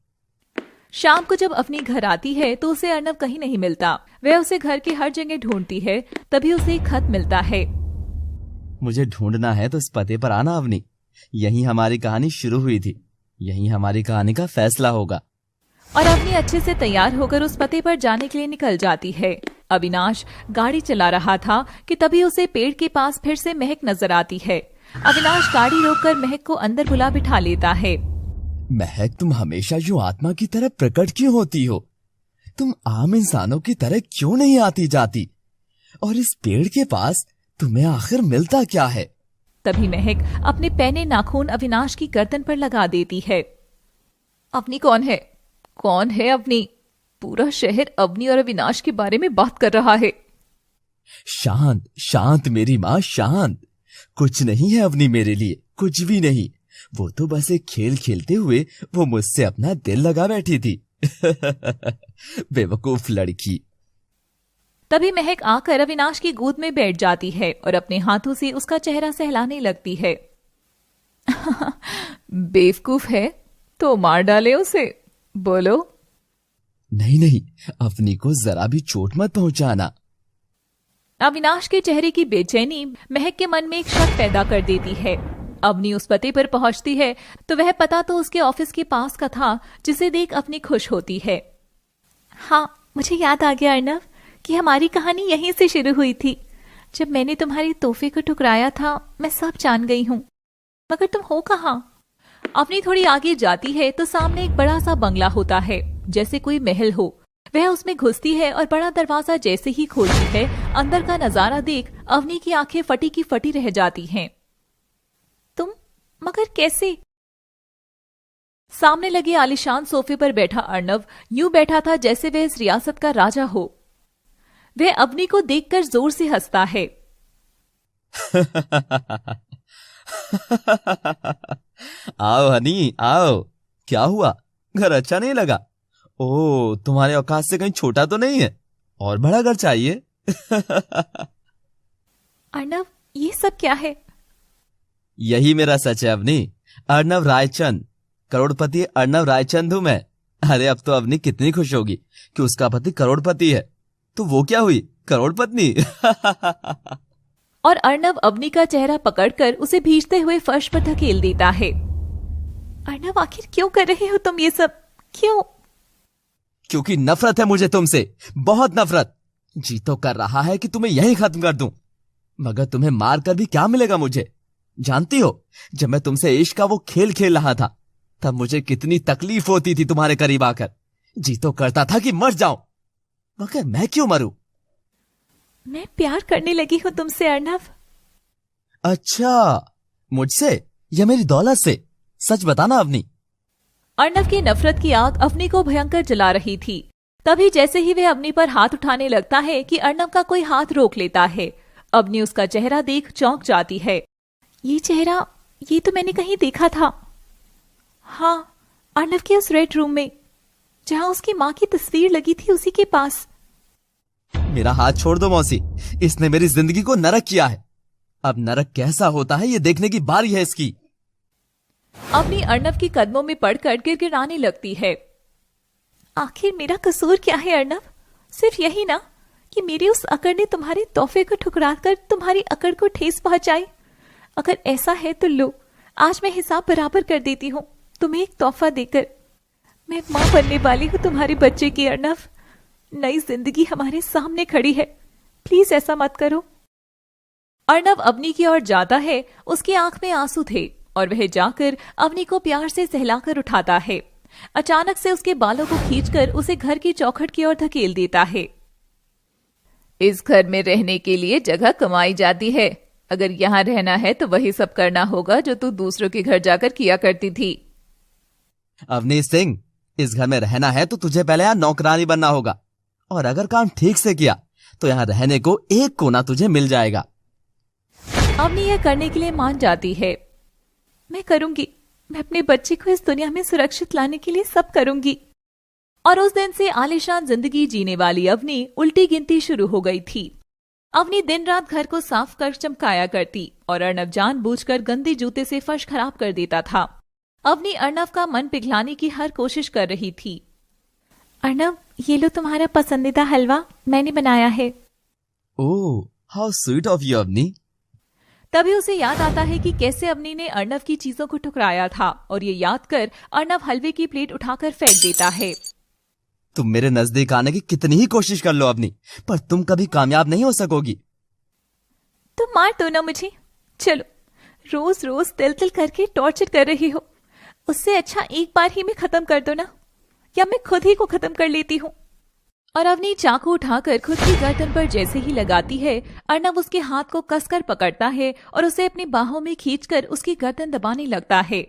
शाम को जब अवनी घर आती है तो उसे अर्णव कहीं नहीं मिलता। वह उसे घर की हर जगह ढूंढती है, तभी उसे एक खत मिलता है। मुझे ढूंढना है तो इस पते पर आना अवनी। यहीं हमारी कहानी शुरू हुई थी, यहीं हमारी कहानी का फैसला होगा। और अवनी अच्छे से तैयार होकर उस पते पर जाने के लिए निकल जाती है। अविनाश गाड़ी चला रहा था कि तभी उसे पेड़ के पास फिर से महक नजर आती है। अविनाश गाड़ी रोककर महक को अंदर बुला बिठा लेता है। महक, तुम हमेशा यूं आत्मा की तरह प्रकट क्यों होती हो? तुम आम इंसानों की तरह क्यों नहीं आती जाती? और इस पेड़ के पास तुम्हें आखिर मिलता क्या है? तभी महक अपने पैने नाखून अविनाश की गर्दन पर लगा देती है। अवनी कौन है? कौन है अवनी? पूरा शहर अवनी और अविनाश के बारे में बात कर रहा है। शांत शांत मेरी माँ, शांत। कुछ नहीं है अवनी मेरे लिए, कुछ भी नहीं। वो तो बस एक खेल खेलते हुए वो मुझसे अपना दिल लगा बैठी थी। बेवकूफ लड़की। तभी महक आकर अविनाश की गोद में बैठ जाती है और अपने हाथों से उसका चेहरा सहलाने लगती है। बेवकूफ है तो मार डाले उसे, बोलो। नहीं नहीं, अपनी को जरा भी चोट मत पहुंचाना। अविनाश के चेहरे की बेचैनी महक के मन में एक शक पैदा कर देती है। अवनी उस पते पर पहुंचती है तो वह पता तो उसके ऑफिस के पास का था, जिसे देख अपनी खुश होती है। हाँ, मुझे याद आ गया अर्नव कि हमारी कहानी यहीं से शुरू हुई थी। जब मैंने तुम्हारे तोहफे को ठुकराया था, मैं सब जान गई हूँ, मगर तुम हो कहाँ? अवनी थोड़ी आगे जाती है तो सामने एक बड़ा सा बंगला होता है, जैसे कोई महल हो। वह उसमें घुसती है और बड़ा दरवाजा जैसे ही खोलती है, अंदर का नजारा देख अवनी की आंखें फटी की फटी रह जाती हैं। तुम, मगर कैसे? सामने लगे आलिशान सोफे पर बैठा अर्नव यूं बैठा था जैसे वह इस रियासत का राजा हो। वह अवनी को देखकर जोर से हंसता है। आओ हनी, आओ। क्या हुआ, घर अच्छा नहीं लगा? ओ, तुम्हारे औकात से कहीं छोटा तो नहीं है? और बड़ा घर चाहिए? अर्नव, ये सब क्या है? यही मेरा सच है अवनी। अर्नव रायचंद, करोड़पति अर्नव रायचंद हूं मैं। अरे अब तो अवनी कितनी खुश होगी कि उसका पति करोड़पति है, तो वो क्या हुई, करोड़पत्नी। और अर्नव अवनी का चेहरा पकड़कर उसे भीजते हुए फर्श पर धकेल देता है। अर्नव, आखिर क्यों कर रहे हो तुम ये सब? क्यों? क्योंकि नफरत है मुझे तुमसे, बहुत नफरत। जी तो कर रहा है कि तुम्हें यहीं खत्म कर दूं, मगर तुम्हें मार कर भी क्या मिलेगा मुझे? जानती हो, जब मैं तुमसे इश्क का वो खेल खेल रहा था, तब मुझे कितनी तकलीफ होती थी तुम्हारे करीब आकर। जी तो करता था कि मर जाऊं, मगर मैं क्यों मरूं? मैं प्यार करने लगी हूं तुमसे अर्नव। अच्छा, मुझसे या मेरी दौलत से? सच बताना अवनी। अर्नव की नफरत की आग अवनी को भयंकर जला रही थी। तभी जैसे ही वह अवनी पर हाथ उठाने लगता है कि अर्नव का कोई हाथ रोक लेता है। अवनी उसका चेहरा देख चौंक जाती है। ये चेहरा, ये तो मैंने कहीं देखा था। हाँ, अर्नव के उस रेड रूम में, जहां उसकी माँ की तस्वीर लगी थी, उसी के पास। मेरा हाथ छोड़ दो मौसी, इसने मेरी जिंदगी को नरक किया है। अब नरक कैसा होता है ये देखने की बारी है इसकी। अवनी अर्नव के कदमों में पड़कर गिड़गिड़ाने लगती है। आखिर मेरा कसूर क्या है अर्नव? सिर्फ यही ना कि मेरी उस अकड़ ने तुम्हारे तोहफे को ठुकराकर तुम्हारी अकड़ को ठेस पहुंचाई। अगर ऐसा है तो लो, आज मैं हिसाब बराबर कर देती हूँ तुम्हें एक तोहफा देकर। मैं माँ बनने वाली हूँ तुम्हारे बच्चे की अर्नव। नई जिंदगी हमारे सामने खड़ी है, प्लीज ऐसा मत करो। अर्नव अवनी की ओर जाता है, उसकी आंख में आंसू थे और वह जाकर अवनी को प्यार से सहलाकर उठाता है। अचानक से उसके बालों को खींचकर उसे घर की चौखट की ओर धकेल देता है। इस घर में रहने के लिए जगह कमाई जाती है। अगर यहाँ रहना है तो वही सब करना होगा जो तू दूसरों के घर जाकर किया करती थी। अवनी सिंह, इस घर में रहना है तो तुझे पहले यहाँ नौकरानी बनना होगा, और अगर काम ठीक से किया तो यहाँ रहने को एक कोना तुझे मिल जाएगा। अवनी यह करने के लिए मान जाती है। मैं करूंगी, मैं अपने बच्चे को इस दुनिया में सुरक्षित लाने के लिए सब करूंगी। और उस दिन से आलीशान जिंदगी जीने वाली अवनी उल्टी गिनती शुरू हो गई थी। अवनी दिन रात घर को साफ कर चमकाया करती और अर्नव जानबूझकर गंदे जूते से फर्श खराब कर देता था। अवनी अर्नव का मन पिघलाने की हर कोशिश कर रही थी। अर्नव, ये लो तुम्हारा पसंदीदा हलवा, मैंने बनाया है। Oh, how sweet of you Avni. तभी उसे याद आता है कि कैसे अवनी ने अर्नव की चीजों को ठुकराया था, और ये याद कर अर्नव हलवे की प्लेट उठाकर फेंक देता है। तुम मेरे नजदीक आने की कितनी ही कोशिश कर लो अवनी, पर तुम कभी कामयाब नहीं हो सकोगी। तुम मार दो ना मुझे, चलो। रोज रोज तिल तिल करके टॉर्चर कर रही हो, उससे अच्छा एक बार ही में खत्म कर दो ना, या मैं खुद ही को खत्म कर लेती हूँ। और अवनी चाकू उठाकर खुद की गर्दन पर जैसे ही लगाती है, अर्नव उसके हाथ को कसकर पकड़ता है और उसे अपनी बाहों में खींचकर उसकी गर्दन दबाने लगता है।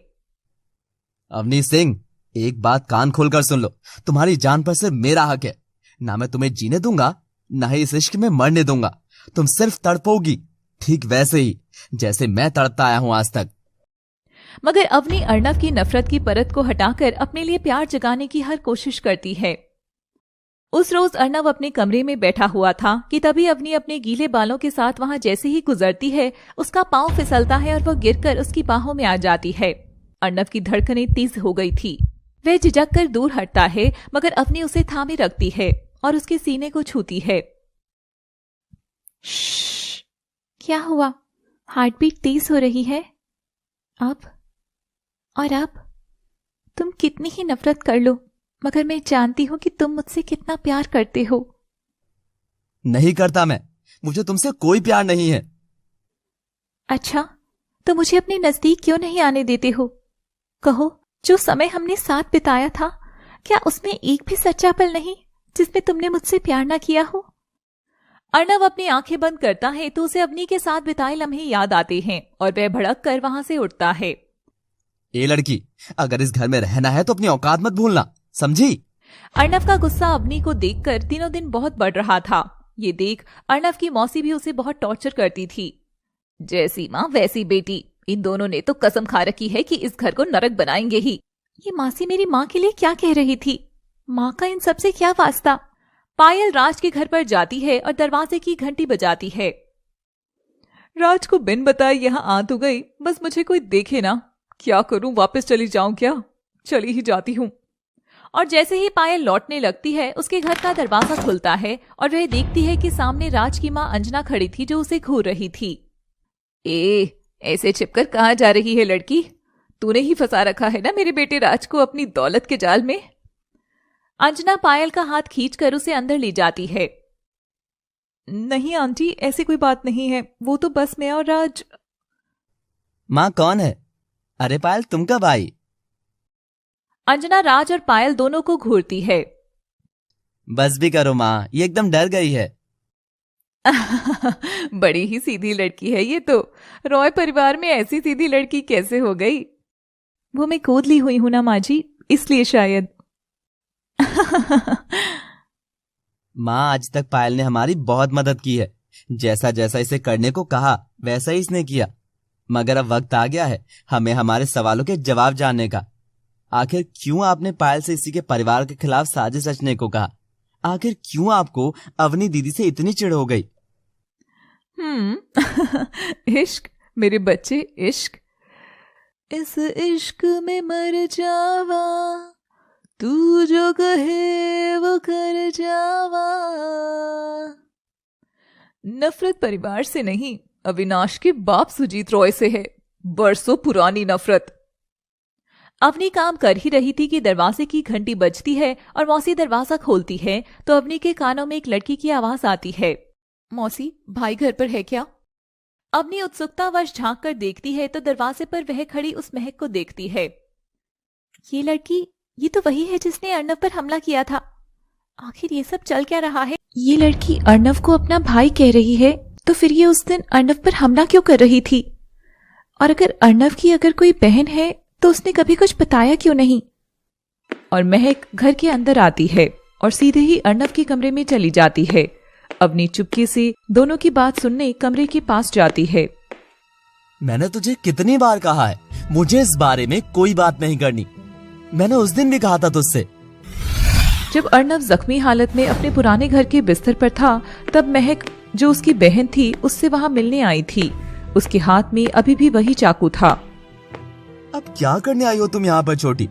अवनी सिंह, एक बात कान खोलकर सुन लो, तुम्हारी जान पर सिर्फ मेरा हक है। ना मैं तुम्हें जीने दूंगा, ना ही इस इश्क में मरने दूंगा। तुम सिर्फ तड़पोगी, ठीक वैसे ही जैसे मैं तड़पता आया हूं आज तक। मगर अवनी अर्नव की नफरत की परत को हटाकर अपने लिए प्यार जगाने की हर कोशिश करती है। उस रोज अर्नव अपने कमरे में बैठा हुआ था कि तभी अवनी अपने गीले बालों के साथ वहां जैसे ही गुजरती है, उसका पांव फिसलता है और वह गिरकर उसकी बाहों में आ जाती है। अर्नव की धड़कनें तेज हो गई थी। वह झिझक कर दूर हटता है, मगर अवनी उसे थामे रखती है और उसके सीने को छूती है। श्श्श, क्या हुआ? हार्ट बीट तेज हो रही है। अब तुम कितनी ही नफरत कर लो, मगर मैं जानती हूं कि तुम मुझसे कितना प्यार करते हो। नहीं करता मैं, मुझे तुमसे कोई प्यार नहीं है। अच्छा, तो मुझे अपने नजदीक क्यों नहीं आने देते हो? कहो, जो समय हमने साथ बिताया था, क्या उसमें एक भी सच्चा पल नहीं जिसमें तुमने मुझसे प्यार ना किया हो? अर्नव अपनी आंखें बंद करता है तो उसे अवनी के साथ बिताए लम्हे याद आते हैं और वह भड़क कर वहां से उठता है। ए लड़की, अगर इस घर में रहना है तो अपनी औकात मत भूलना, समझी? अर्नव का गुस्सा अवनी को देखकर दिनों दिन बहुत बढ़ रहा था। ये देख अर्नव की मौसी भी उसे बहुत टॉर्चर करती थी। जैसी माँ वैसी बेटी, इन दोनों ने तो कसम खा रखी है कि इस घर को नरक बनाएंगे ही। ये मासी मेरी माँ के लिए क्या कह रही थी? माँ का इन सबसे क्या वास्ता? पायल राज के घर पर जाती है और दरवाजे की घंटी बजाती है। राज को बिन बताए यहाँ आ तो गई, बस मुझे कोई देखे ना। क्या करूं, वापस चली जाऊं क्या? चली ही जाती हूं। और जैसे ही पायल लौटने लगती है, उसके घर का दरवाजा खुलता है और वह देखती है कि सामने राज की माँ अंजना खड़ी थी जो उसे घूर रही थी। ऐसे छिपकर कहाँ जा रही है लड़की? तूने ही फंसा रखा है ना मेरे बेटे राज को अपनी दौलत के जाल में। अंजना पायल का हाथ खींचकर उसे अंदर ले जाती है। नहीं आंटी, ऐसी कोई बात नहीं है, वो तो बस मैं और राज। माँ कौन है? अरे पायल, तुम कब आई? अंजना राज और पायल दोनों को घूरती है। बस भी करो माँ, ये एकदम डर गई है। बड़ी ही सीधी लड़की है ये तो। रॉय परिवार में ऐसी सीधी लड़की कैसे हो गई? वो मैं गोद ली हुई हूं ना माँ जी, इसलिए शायद। माँ, आज तक पायल ने हमारी बहुत मदद की है। जैसा जैसा इसे करने को कहा वैसा ही इसने किया। मगर अब वक्त आ गया है हमें हमारे सवालों के जवाब जानने का। आखिर क्यों आपने पायल से इसी के परिवार के खिलाफ साजिश रचने को कहा? आखिर क्यों आपको अवनी दीदी से इतनी चिढ़ हो गई? इश्क मेरे बच्चे, इश्क। इस इश्क में मर जावा, तू जो कहे वो कर जावा। नफरत परिवार से नहीं, अविनाश के बाप सुजीत रॉय से है। बरसों पुरानी नफरत। अवनी काम कर ही रही थी कि दरवाजे की घंटी बजती है और मौसी दरवाजा खोलती है तो अवनी के कानों में एक लड़की की आवाज आती है। मौसी, भाई घर पर है क्या? अवनी उत्सुकतावश झांक कर देखती है तो दरवाजे पर वह खड़ी उस महक को देखती है। ये लड़की, ये तो वही है जिसने अर्नव पर हमला किया था। आखिर ये सब चल क्या रहा है? ये लड़की अर्नव को अपना भाई कह रही है, तो फिर ये उस दिन अर्नव पर हमला क्यों कर रही थी? और अगर अर्नव की अगर कोई बहन है तो उसने कभी कुछ बताया क्यों नहीं? और महक घर के अंदर आती है और सीधे ही अर्नव के कमरे में चली जाती है। अवनी चुपके से दोनों की बात सुनने कमरे के पास जाती है। मैंने तुझे कितनी बार कहा है मुझे इस बारे में कोई बात नहीं करनी। मैंने उस दिन भी कहा था तुझसे। जब अर्नव जख्मी हालत में अपने पुराने घर के बिस्तर पर था, तब महक जो उसकी बहन थी उससे वहां मिलने आई थी। उसके हाथ में अभी भी वही चाकू था। अब क्या करने आई हो तुम यहाँ पर छोटी?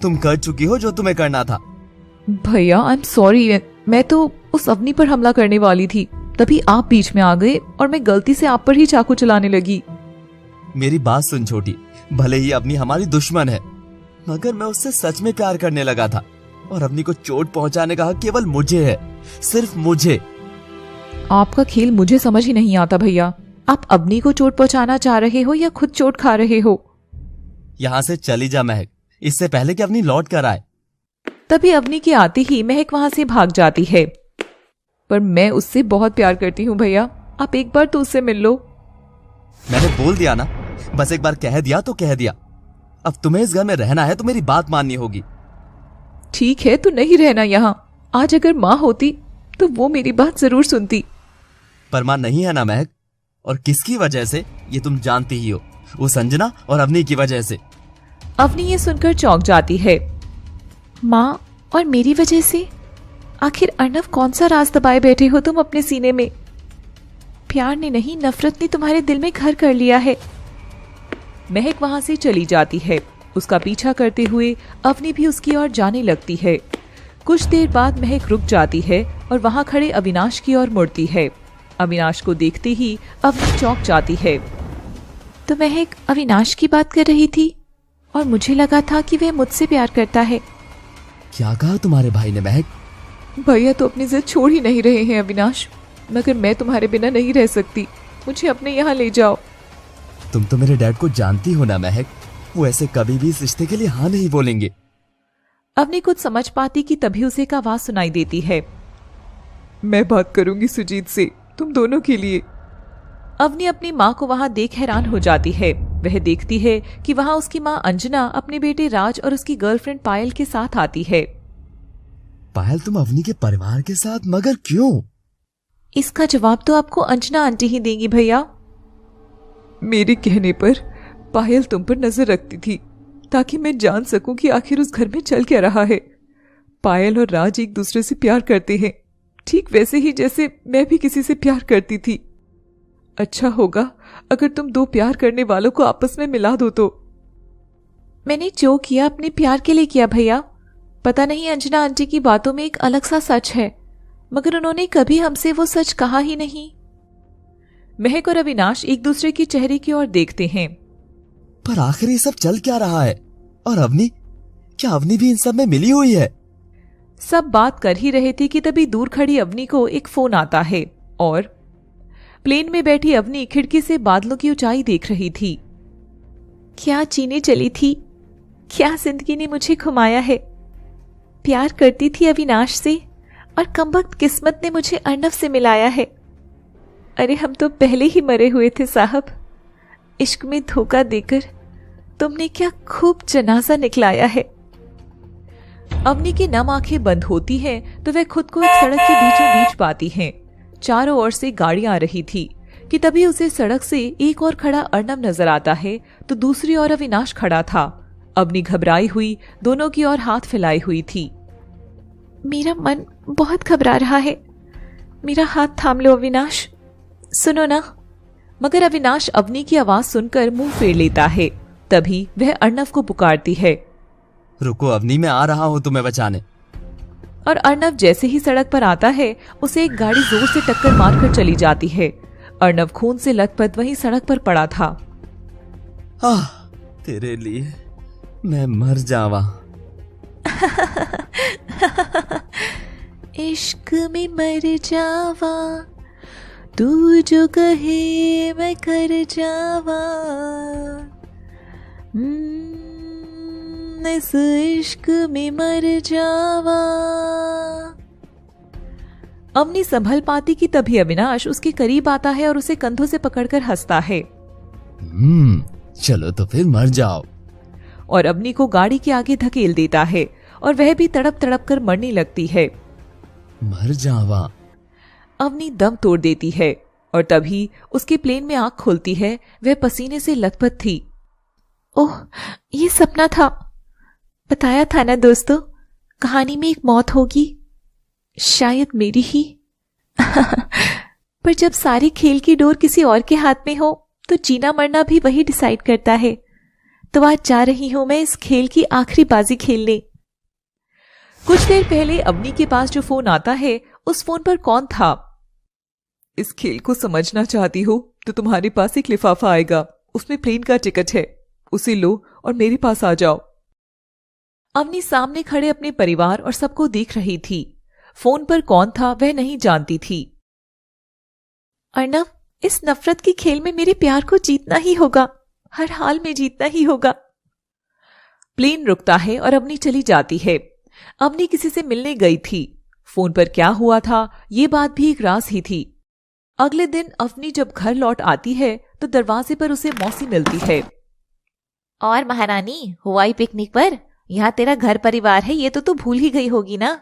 तुम कर चुकी हो जो तुम्हें करना था। भैया, आई एम सॉरी। मैं तो उस अवनी पर हमला करने वाली थी, तभी आप बीच में आ गए और मैं गलती से आप पर ही चाकू चलाने लगी। मेरी बात सुन छोटी, भले ही अवनी हमारी दुश्मन है, मगर मैं उससे सच में प्यार करने लगा था और अवनी को चोट पहुंचाने का हक केवल मुझे है, सिर्फ मुझे। आपका खेल मुझे समझ ही नहीं आता भैया। आप अवनी को चोट पहुंचाना चाह रहे हो या खुद चोट खा रहे हो? यहाँ से चली जा महक, इससे पहले कि अवनी लौट कर आए। तभी अवनी के आते ही महक वहां से भाग जाती है। पर मैं उससे बहुत प्यार करती हूँ भैया, आप एक बार तो उससे मिल लो। मैंने बोल दिया ना, बस एक बार कह दिया तो कह दिया। अब तुम्हें इस घर में रहना है तो मेरी बात माननी होगी। ठीक है, तो नहीं रहना यहाँ। आज अगर माँ होती तो वो मेरी बात जरूर सुनती। पर माँ नहीं है ना महक, और किसकी वजह से ये तुम जानती ही हो, वो संजना और अवनी की वजह से। अवनी ये सुनकर चौंक जाती है। माँ और मेरी वजह से? आखिर अर्नव कौन सा राज दबाए बैठे हो तुम अपने सीने में? प्यार ने नहीं, नफरत ने तुम्हारे दिल में घर कर लिया है। महक वहां से चली जाती है। उसका पीछा करते हुए अवनी भी उसकी ओर जाने लगती है। कुछ देर बाद महक रुक जाती है और वहां खड़े अविनाश की ओर मुड़ती है। अविनाश को देखते ही अवनी चौंक जाती है। तो महक अविनाश की बात कर रही थी और मुझे लगा था कि वह मुझसे प्यार करता है। क्या कहा तुम्हारे भाई ने महक? भैया तो अपनी जिद छोड़ ही नहीं रहे हैं अविनाश, मगर मैं तुम्हारे बिना नहीं रह सकती। मुझे अपने यहाँ ले जाओ। तुम तो मेरे डैड को जानती हो ना महक, वो ऐसे कभी भी इस रिश्ते के लिए हाँ नहीं बोलेंगे। अवनी कुछ समझ पाती कि तभी उसे एक आवाज सुनाई देती है। मैं बात करूंगी सुजीत से, तुम दोनों के लिए। अवनी अपनी माँ को वहां देख हैरान हो जाती है। वह देखती है कि वहां उसकी माँ अंजना अपने बेटे राज और उसकी गर्लफ्रेंड पायल के साथ आती है। पायल, तुम अवनी के परिवार के साथ, मगर क्यों? इसका जवाब तो आपको अंजना आंटी ही देंगी भैया। मेरे कहने पर पायल तुम पर नजर रखती थी ताकि मैं जान सकूं कि आखिर उस घर में चल क्या रहा है। पायल और राज एक दूसरे से प्यार करते हैं, ठीक वैसे ही जैसे मैं भी किसी से प्यार करती थी। अच्छा होगा अगर तुम दो प्यार करने वालों को आपस में मिला दो तो। मैंने जो किया अपने प्यार के लिए किया भैया। पता नहीं अंजना आंटी की बातों में एक अलग सा सच है, मगर उन्होंने कभी हमसे वो सच कहा ही नहीं। महक और अविनाश एक दूसरे की चेहरे की ओर देखते हैं। पर आखिर ये सब चल क्या रहा है? और अवनी, क्या अवनी भी इन सब में मिली हुई है? सब बात कर ही रहे थे कि तभी दूर खड़ी अवनी को एक फोन आता है और प्लेन में बैठी अवनी खिड़की से बादलों की ऊंचाई देख रही थी। क्या जीने चली थी, क्या जिंदगी ने मुझे घुमाया है। प्यार करती थी अविनाश से और कमबख्त किस्मत ने मुझे अर्नव से मिलाया है। अरे हम तो पहले ही मरे हुए थे साहब। इश्क में धोखा देकर तुमने क्या खूब जनाजा निकलाया है। अवनी की नम आंखें बंद होती हैं तो वह खुद को एक सड़क के बीचों बीच पाती हैं। चारों ओर से गाड़ियां आ रही थी कि तभी उसे सड़क से एक और खड़ा अर्नव नजर आता है तो दूसरी ओर अविनाश खड़ा था। अवनी घबराई हुई दोनों की ओर हाथ फैलाई हुई थी। मेरा मन बहुत घबरा रहा है, मेरा हाथ थाम लो अविनाश, सुनो ना। मगर अविनाश अवनी की आवाज सुनकर मुंह फेर लेता है। तभी वह अर्नव को पुकारती है। रुको अवनी, मैं आ रहा हूं तुम्हें बचाने। और अर्नव जैसे ही सड़क पर आता है उसे एक गाड़ी जोर से टक्कर मारकर चली जाती है। अर्नव खून से लथपथ वहीं सड़क पर पड़ा था। तेरे लिए मैं मर जावा। इश्क में मर जावा, तू जो कहे मैं कर जावा। इस इश्क में मर जावा। अवनी संभल पाती कि तभी अविनाश उसके करीब आता है और उसे कंधों से पकड़कर हंसता है। चलो तो फिर मर जाओ। और अवनी को गाड़ी के आगे धकेल देता है और वह भी तड़प तड़प कर मरने लगती है। मर जावा। अवनी दम तोड़ देती है और तभी उसके प्लेन में आंख खुलती है। वह पसीने से लथपथ थी। ओह, ये सपना था। बताया था ना दोस्तों, कहानी में एक मौत होगी, शायद मेरी ही। पर जब सारी खेल की डोर किसी और के हाथ में हो तो जीना मरना भी वही डिसाइड करता है। तो आज जा रही हूं मैं इस खेल की आखिरी बाजी खेलने। कुछ देर पहले अवनी के पास जो फोन आता है उस फोन पर कौन था? इस खेल को समझना चाहती हो तो तुम्हारे पास एक लिफाफा आएगा, उसमें प्लेन का टिकट है, उसे लो और मेरे पास आ जाओ। अवनी सामने खड़े अपने परिवार और सबको देख रही थी। फोन पर कौन था वह नहीं जानती थी। अर्नव, इस नफरत की खेल में मेरे प्यार को जीतना ही होगा, हर हाल में जीतना ही होगा। प्लेन रुकता है और अवनी चली जाती है। अवनी किसी से मिलने गई थी। फोन पर क्या हुआ था ये बात भी एक राज ही थी। अगले दिन अवनी जब घर लौट आती है तो दरवाजे पर उसे मौसी मिलती है। और महारानी, हुआ ही पिकनिक पर? यहाँ तेरा घर परिवार है, ये तो तू भूल ही गई होगी ना?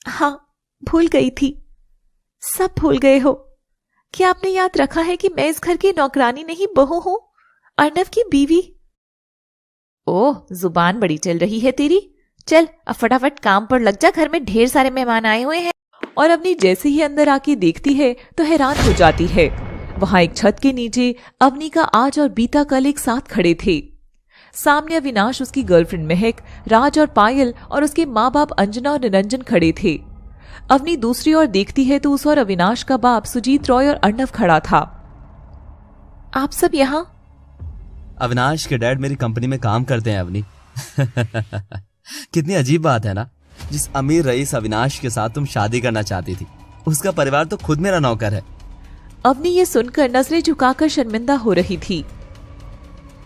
हाँ, भूल गई थी। सब भूल गए हो। क्या आपने याद रखा है कि मैं इस घर की नौकरानी नहीं, बहू हूं, अर्नव की बीवी। ओह, जुबान बड़ी चल रही है तेरी। चल अब फटाफट काम पर लग जा, घर में ढेर सारे मेहमान आए हुए हैं। और अवनी जैसे ही अंदर आके देखती है तो हैरान हो जाती है। वहां एक छत के नीचे अवनी का आज और बीता कल एक साथ खड़े थे। सामने अविनाश, उसकी गर्लफ्रेंड महक, राज और पायल और उसके माँ बाप अंजना और निरंजन खड़े थे। अवनी दूसरी ओर देखती है तो उस और अविनाश का बाप सुजीत रॉय और अर्णव खड़ा था। आप सब यहाँ? अविनाश के डैड मेरी कंपनी में काम करते हैं अवनी। कितनी अजीब बात है ना, जिस अमीर रईस अविनाश के साथ तुम शादी करना चाहती थी, उसका परिवार तो खुद मेरा नौकर है। अवनी ये सुनकर नजरें झुकाकर शर्मिंदा हो रही थी।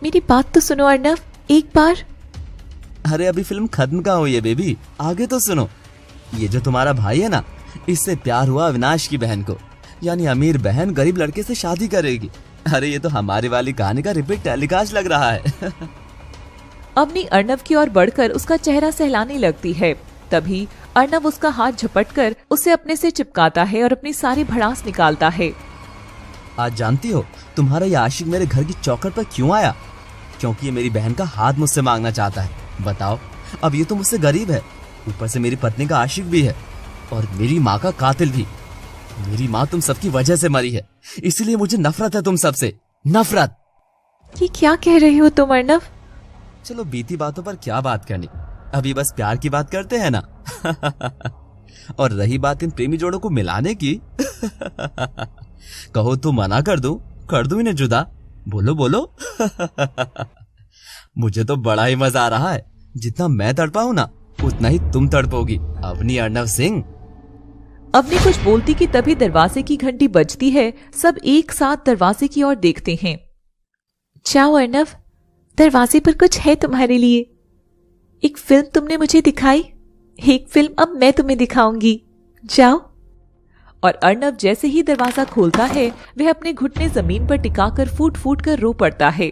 मेरी बात तो सुनो अर्णव, एक बार। अरे अभी फिल्म खत्म कहाँ हुई है बेबी, आगे तो सुनो। ये जो तुम्हारा भाई है ना, इससे प्यार हुआ अविनाश की बहन को, यानी अमीर बहन गरीब लड़के से शादी करेगी। अरे ये तो हमारी वाली कहानी का रिपीट टेलीकास्ट लग रहा है। अवनी अर्णव की ओर बढ़कर उसका चेहरा सहलाने लगती है। तभी अर्णव उसका हाथ झपटकर उसे अपने से चिपकाता है और अपनी सारी भड़ास निकालता है। आज जानती हो तुम्हारा ये आशिक मेरे घर की चौखट पर क्यों आया? क्योंकि ये मेरी बहन का हाथ मुझसे मांगना चाहता है। बताओ, अब ये तो मुझसे गरीब है, ऊपर से मेरी पत्नी का आशिक भी है और मेरी माँ का कातिल भी। मेरी माँ तुम सबकी वजह से मरी है, इसलिए मुझे नफरत है तुम सबसे, नफरत। ये क्या कह रहे हो तुम अर्णव? चलो बीती बातों पर क्या बात करनी, अभी बस प्यार की बात करते हैं ना। और रही बात इन प्रेमी जोड़ों को मिलाने की, कहो तो मना कर दूं इन्हें जुदा। बोलो बोलो। मुझे तो बड़ा ही मजा आ रहा है, जितना मैं तड़पा हूं ना उतना ही तुम तड़पोगी अवनी अर्णव सिंह। अवनी कुछ बोलती कि तभी दरवाजे की घंटी बजती है। सब एक साथ दरवाजे की ओर देखते हैं। जाओ अर्णव, दरवाजे पर कुछ है तुम्हारे लिए। एक फिल्म तुमने मुझे दिखाई, एक फिल्म अब मैं तुम्हें दिखाऊंगी। जाओ। और अर्णव जैसे ही दरवाजा खोलता है वह अपने घुटने जमीन पर टिकाकर फूट फूट कर रो पड़ता है।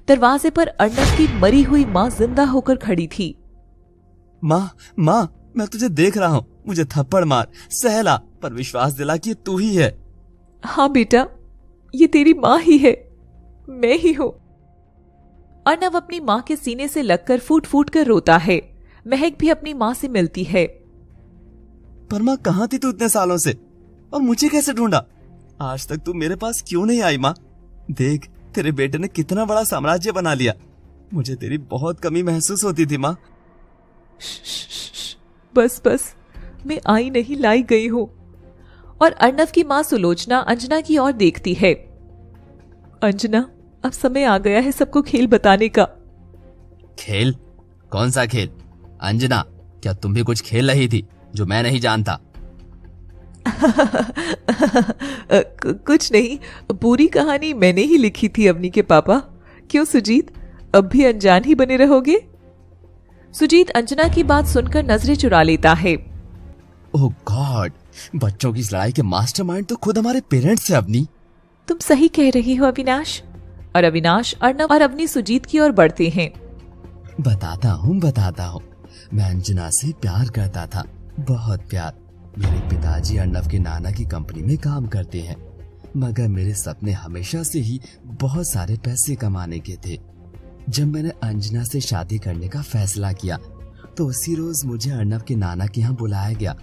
दरवाजे पर अर्णव की मरी हुई माँ जिंदा होकर खड़ी थी। माँ मैं तुझे देख रहा हूँ, मुझे थप्पड़ मार, सहला, पर विश्वास दिला कि तू ही है। हाँ बेटा, ये तेरी माँ ही है, मैं ही हूँ। अर्णव अपनी माँ के सीने से लगकर फूट फूट कर रोता है। महक भी अपनी माँ से मिलती है। पर माँ कहाँ थी तू इतने सालों से, और मुझे कैसे ढूंढा? आज तक तू मेरे पास क्यों नहीं आई माँ? देख, तेरे बेटे ने कितना बड़ा साम्राज्य बना लिया। मुझे तेरी बहुत कमी महसूस होती थी माँ। बस, मैं आई नहीं, लाई गई हूँ। और अर्णव की माँ सुलोचना अंजना की ओर देखती है। अंजना, अब समय आ गया है सबको खेल बताने का। खेल? कौन सा खेल? अंजना, क्या तुम भी कुछ खेल रही थी जो मैं नहीं जानता? कुछ नहीं, पूरी कहानी मैंने ही लिखी थी अवनी के पापा। क्यों सुजीत, अब भी अनजान ही बने रहोगे? सुजीत अंजना की बात सुनकर नजरें चुरा लेता है। ओह गॉड, बच्चों की इस लड़ाई के मास्टरमाइंड तो खुद हमारे पेरेंट्स हैं अवनी। तुम सही कह रही हो अविनाश। और अविनाश अर्णव और अवनी सुजीत की ओर बढ़ते हैं। बताता हूँ, मैं अंजना से प्यार करता था, बहुत प्यार। मेरे पिताजी अर्णव के नाना की कंपनी में काम करते हैं, मगर मेरे सपने हमेशा से ही बहुत सारे पैसे कमाने के थे। जब मैंने अंजना से शादी करने का फैसला किया तो उसी रोज मुझे अर्णव के नाना के यहाँ बुलाया गया।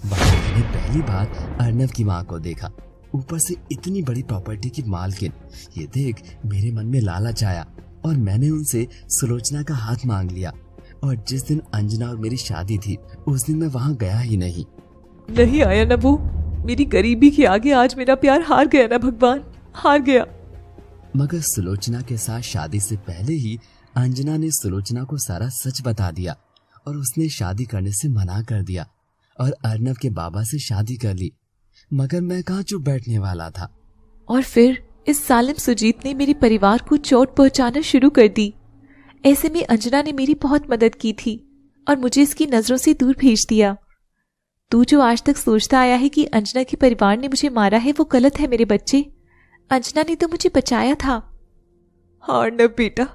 वहाँ मैंने पहली बार अर्णव की माँ को देखा, ऊपर से इतनी बड़ी प्रॉपर्टी की मालकिन। ये देख मेरे मन में लालच आया और मैंने उनसे सुलोचना का हाथ मांग लिया। और जिस दिन अंजना और मेरी शादी थी उस दिन मैं वहाँ गया ही नहीं आया ना वो। मेरी गरीबी के आगे आज मेरा प्यार हार गया ना भगवान, हार गया। मगर सुलोचना के साथ शादी से पहले ही अंजना ने सुलोचना को सारा सच बता दिया और उसने शादी करने से मना कर दिया और अर्णव के बाबा से शादी कर ली। मगर मैं कहाँ चुप बैठने वाला था। और फिर इस जालिम सुजीत ने मेरे परिवार को चोट पहुंचाना शुरू कर दी। ऐसे में अंजना ने मेरी बहुत मदद की थी। और मुझे इसकी नजरों से दूर भेज दिया। तू जो आज तक सोचता आया है कि अंजना के परिवार ने मुझे मारा है, वो गलत है मेरे बच्चे। अंजना ने तो मुझे बचाया था। हाँ अर्नव बेटा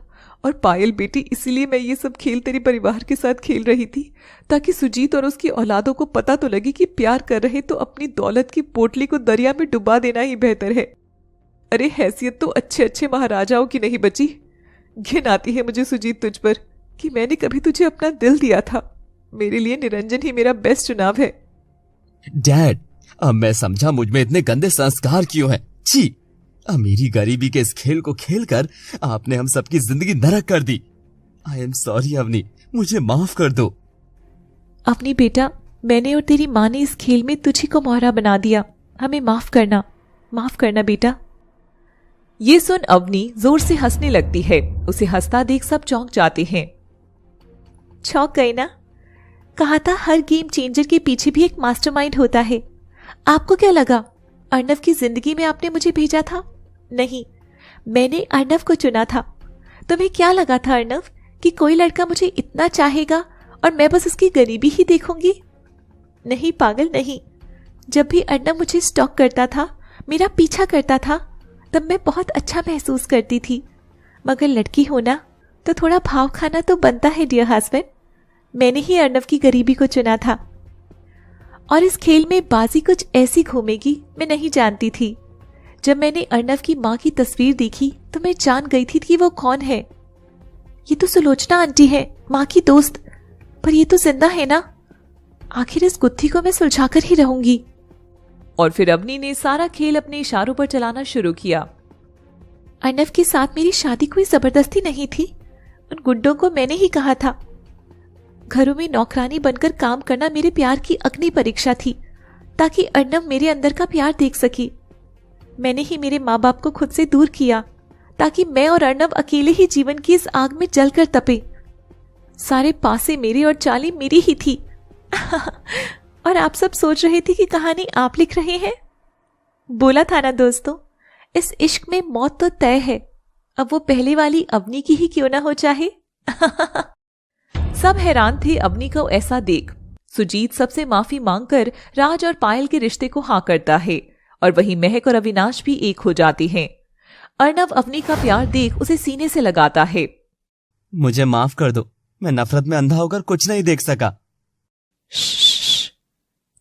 और पायल बेटी, इसीलिए मैं ये सब खेल तेरे परिवार के साथ खेल रही थी, ताकि सुजीत और उसकी औलादों को पता तो लगे कि प्यार कर रहे तो अपनी दौलत की पोटली को दरिया में डुबा देना ही बेहतर है। अरे हैसियत तो अच्छे अच्छे महाराजाओं की नहीं बची। घिन आती है मुझे सुजीत तुझ पर कि मैंने कभी तुझे अपना दिल दिया था। मेरे लिए निरंजन ही मेरा बेस्ट चुनाव है। डैड, अब मैं समझा मुझ में इतने गंदे संस्कार क्यों हैं। छी, मेरी गरीबी के इस खेल को खेलकर आपने हम सबकी जिंदगी नरक कर दी। आई एम सॉरी अवनी, मुझे माफ कर दो। अवनी बेटा, मैंने और तेरी माँ ने इस खेल में तुझी को मोहरा बना दिया। हमें माफ करना बेटा। ये सुन अवनी जोर से हंसने लगती है। उसे हंसता देख सब चौंक जाते हैं। चौंक गई ना? कहा था हर गेम चेंजर के पीछे भी एक मास्टरमाइंड होता है। आपको क्या लगा अर्नव की जिंदगी में आपने मुझे भेजा था? नहीं, मैंने अर्नव को चुना था। तुम्हें क्या लगा था अर्नव कि कोई लड़का मुझे इतना चाहेगा और मैं बस उसकी गरीबी ही देखूंगी? नहीं पागल, नहीं। जब भी अर्नव मुझे स्टॉक करता था, मेरा पीछा करता था, तब मैं बहुत अच्छा महसूस करती थी। मगर लड़की होना तो थोड़ा भाव खाना तो बनता है डियर हस्बैंड। मैंने ही अर्नव की गरीबी को चुना था और इस खेल में बाजी कुछ ऐसी घूमेगी मैं नहीं जानती थी। जब मैंने अर्नव की माँ की तस्वीर देखी तो मैं जान गई थी कि वो कौन है। ये तो सुलोचना आंटी है, माँ की दोस्त। पर ये तो जिंदा है ना? आखिर इस गुत्थी को मैं सुलझाकर ही रहूंगी। और फिर अवनी ने सारा खेल अपने इशारों पर चलाना शुरू किया। अर्नव के साथ मेरी शादी कोई जबरदस्ती नहीं थी। उन गुड्डों को मैंने ही कहा था। घरों में नौकरानी बनकर काम करना मेरे प्यार की अग्नि परीक्षा थी, ताकि अर्नव मेरे अंदर का प्यार देख सके। मैंने ही मेरे माँ बाप को खुद से दूर किया, ताकि मैं और अर्नव अकेले ही जीवन की इस आग में जलकर तपे। सारे पासे मेरे और चाली मेरी ही थी। और आप सब सोच रहे थे कि कहानी आप लिख रहे हैं। बोला था ना दोस्तों, इस इश्क में मौत तो तय है। अब वो पहले वाली अवनी की ही क्यों ना हो चाहे। सब हैरान थे अवनी को ऐसा देख। सुजीत सबसे माफी मांगकर राज और पायल के रिश्ते को हाँ करता है और वहीं महक और अविनाश भी एक हो जाते हैं। अर्नव अवनी का प्यार देख उसे सीने से लगाता है। मुझे माफ कर दो, मैं नफरत में अंधा होकर कुछ नहीं देख सका।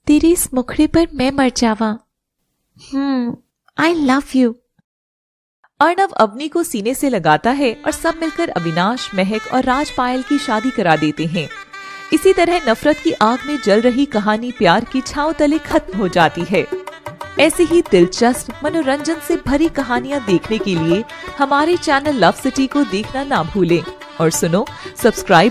तेरे इस मुखड़े पर मैं मर जावा। I love you. Arnav Avni को सीने से लगाता है और सब मिलकर अविनाश, महक और राज पायल की शादी करा देते हैं। इसी तरह नफरत की आग में जल रही कहानी प्यार की छांव तले खत्म हो जाती है। ऐसी ही दिलचस्प मनोरंजन से भरी कहानियां देखने के लिए हमारे चैनल लव सिटी को देखना ना भूलें और सुनो, सब्सक्राइब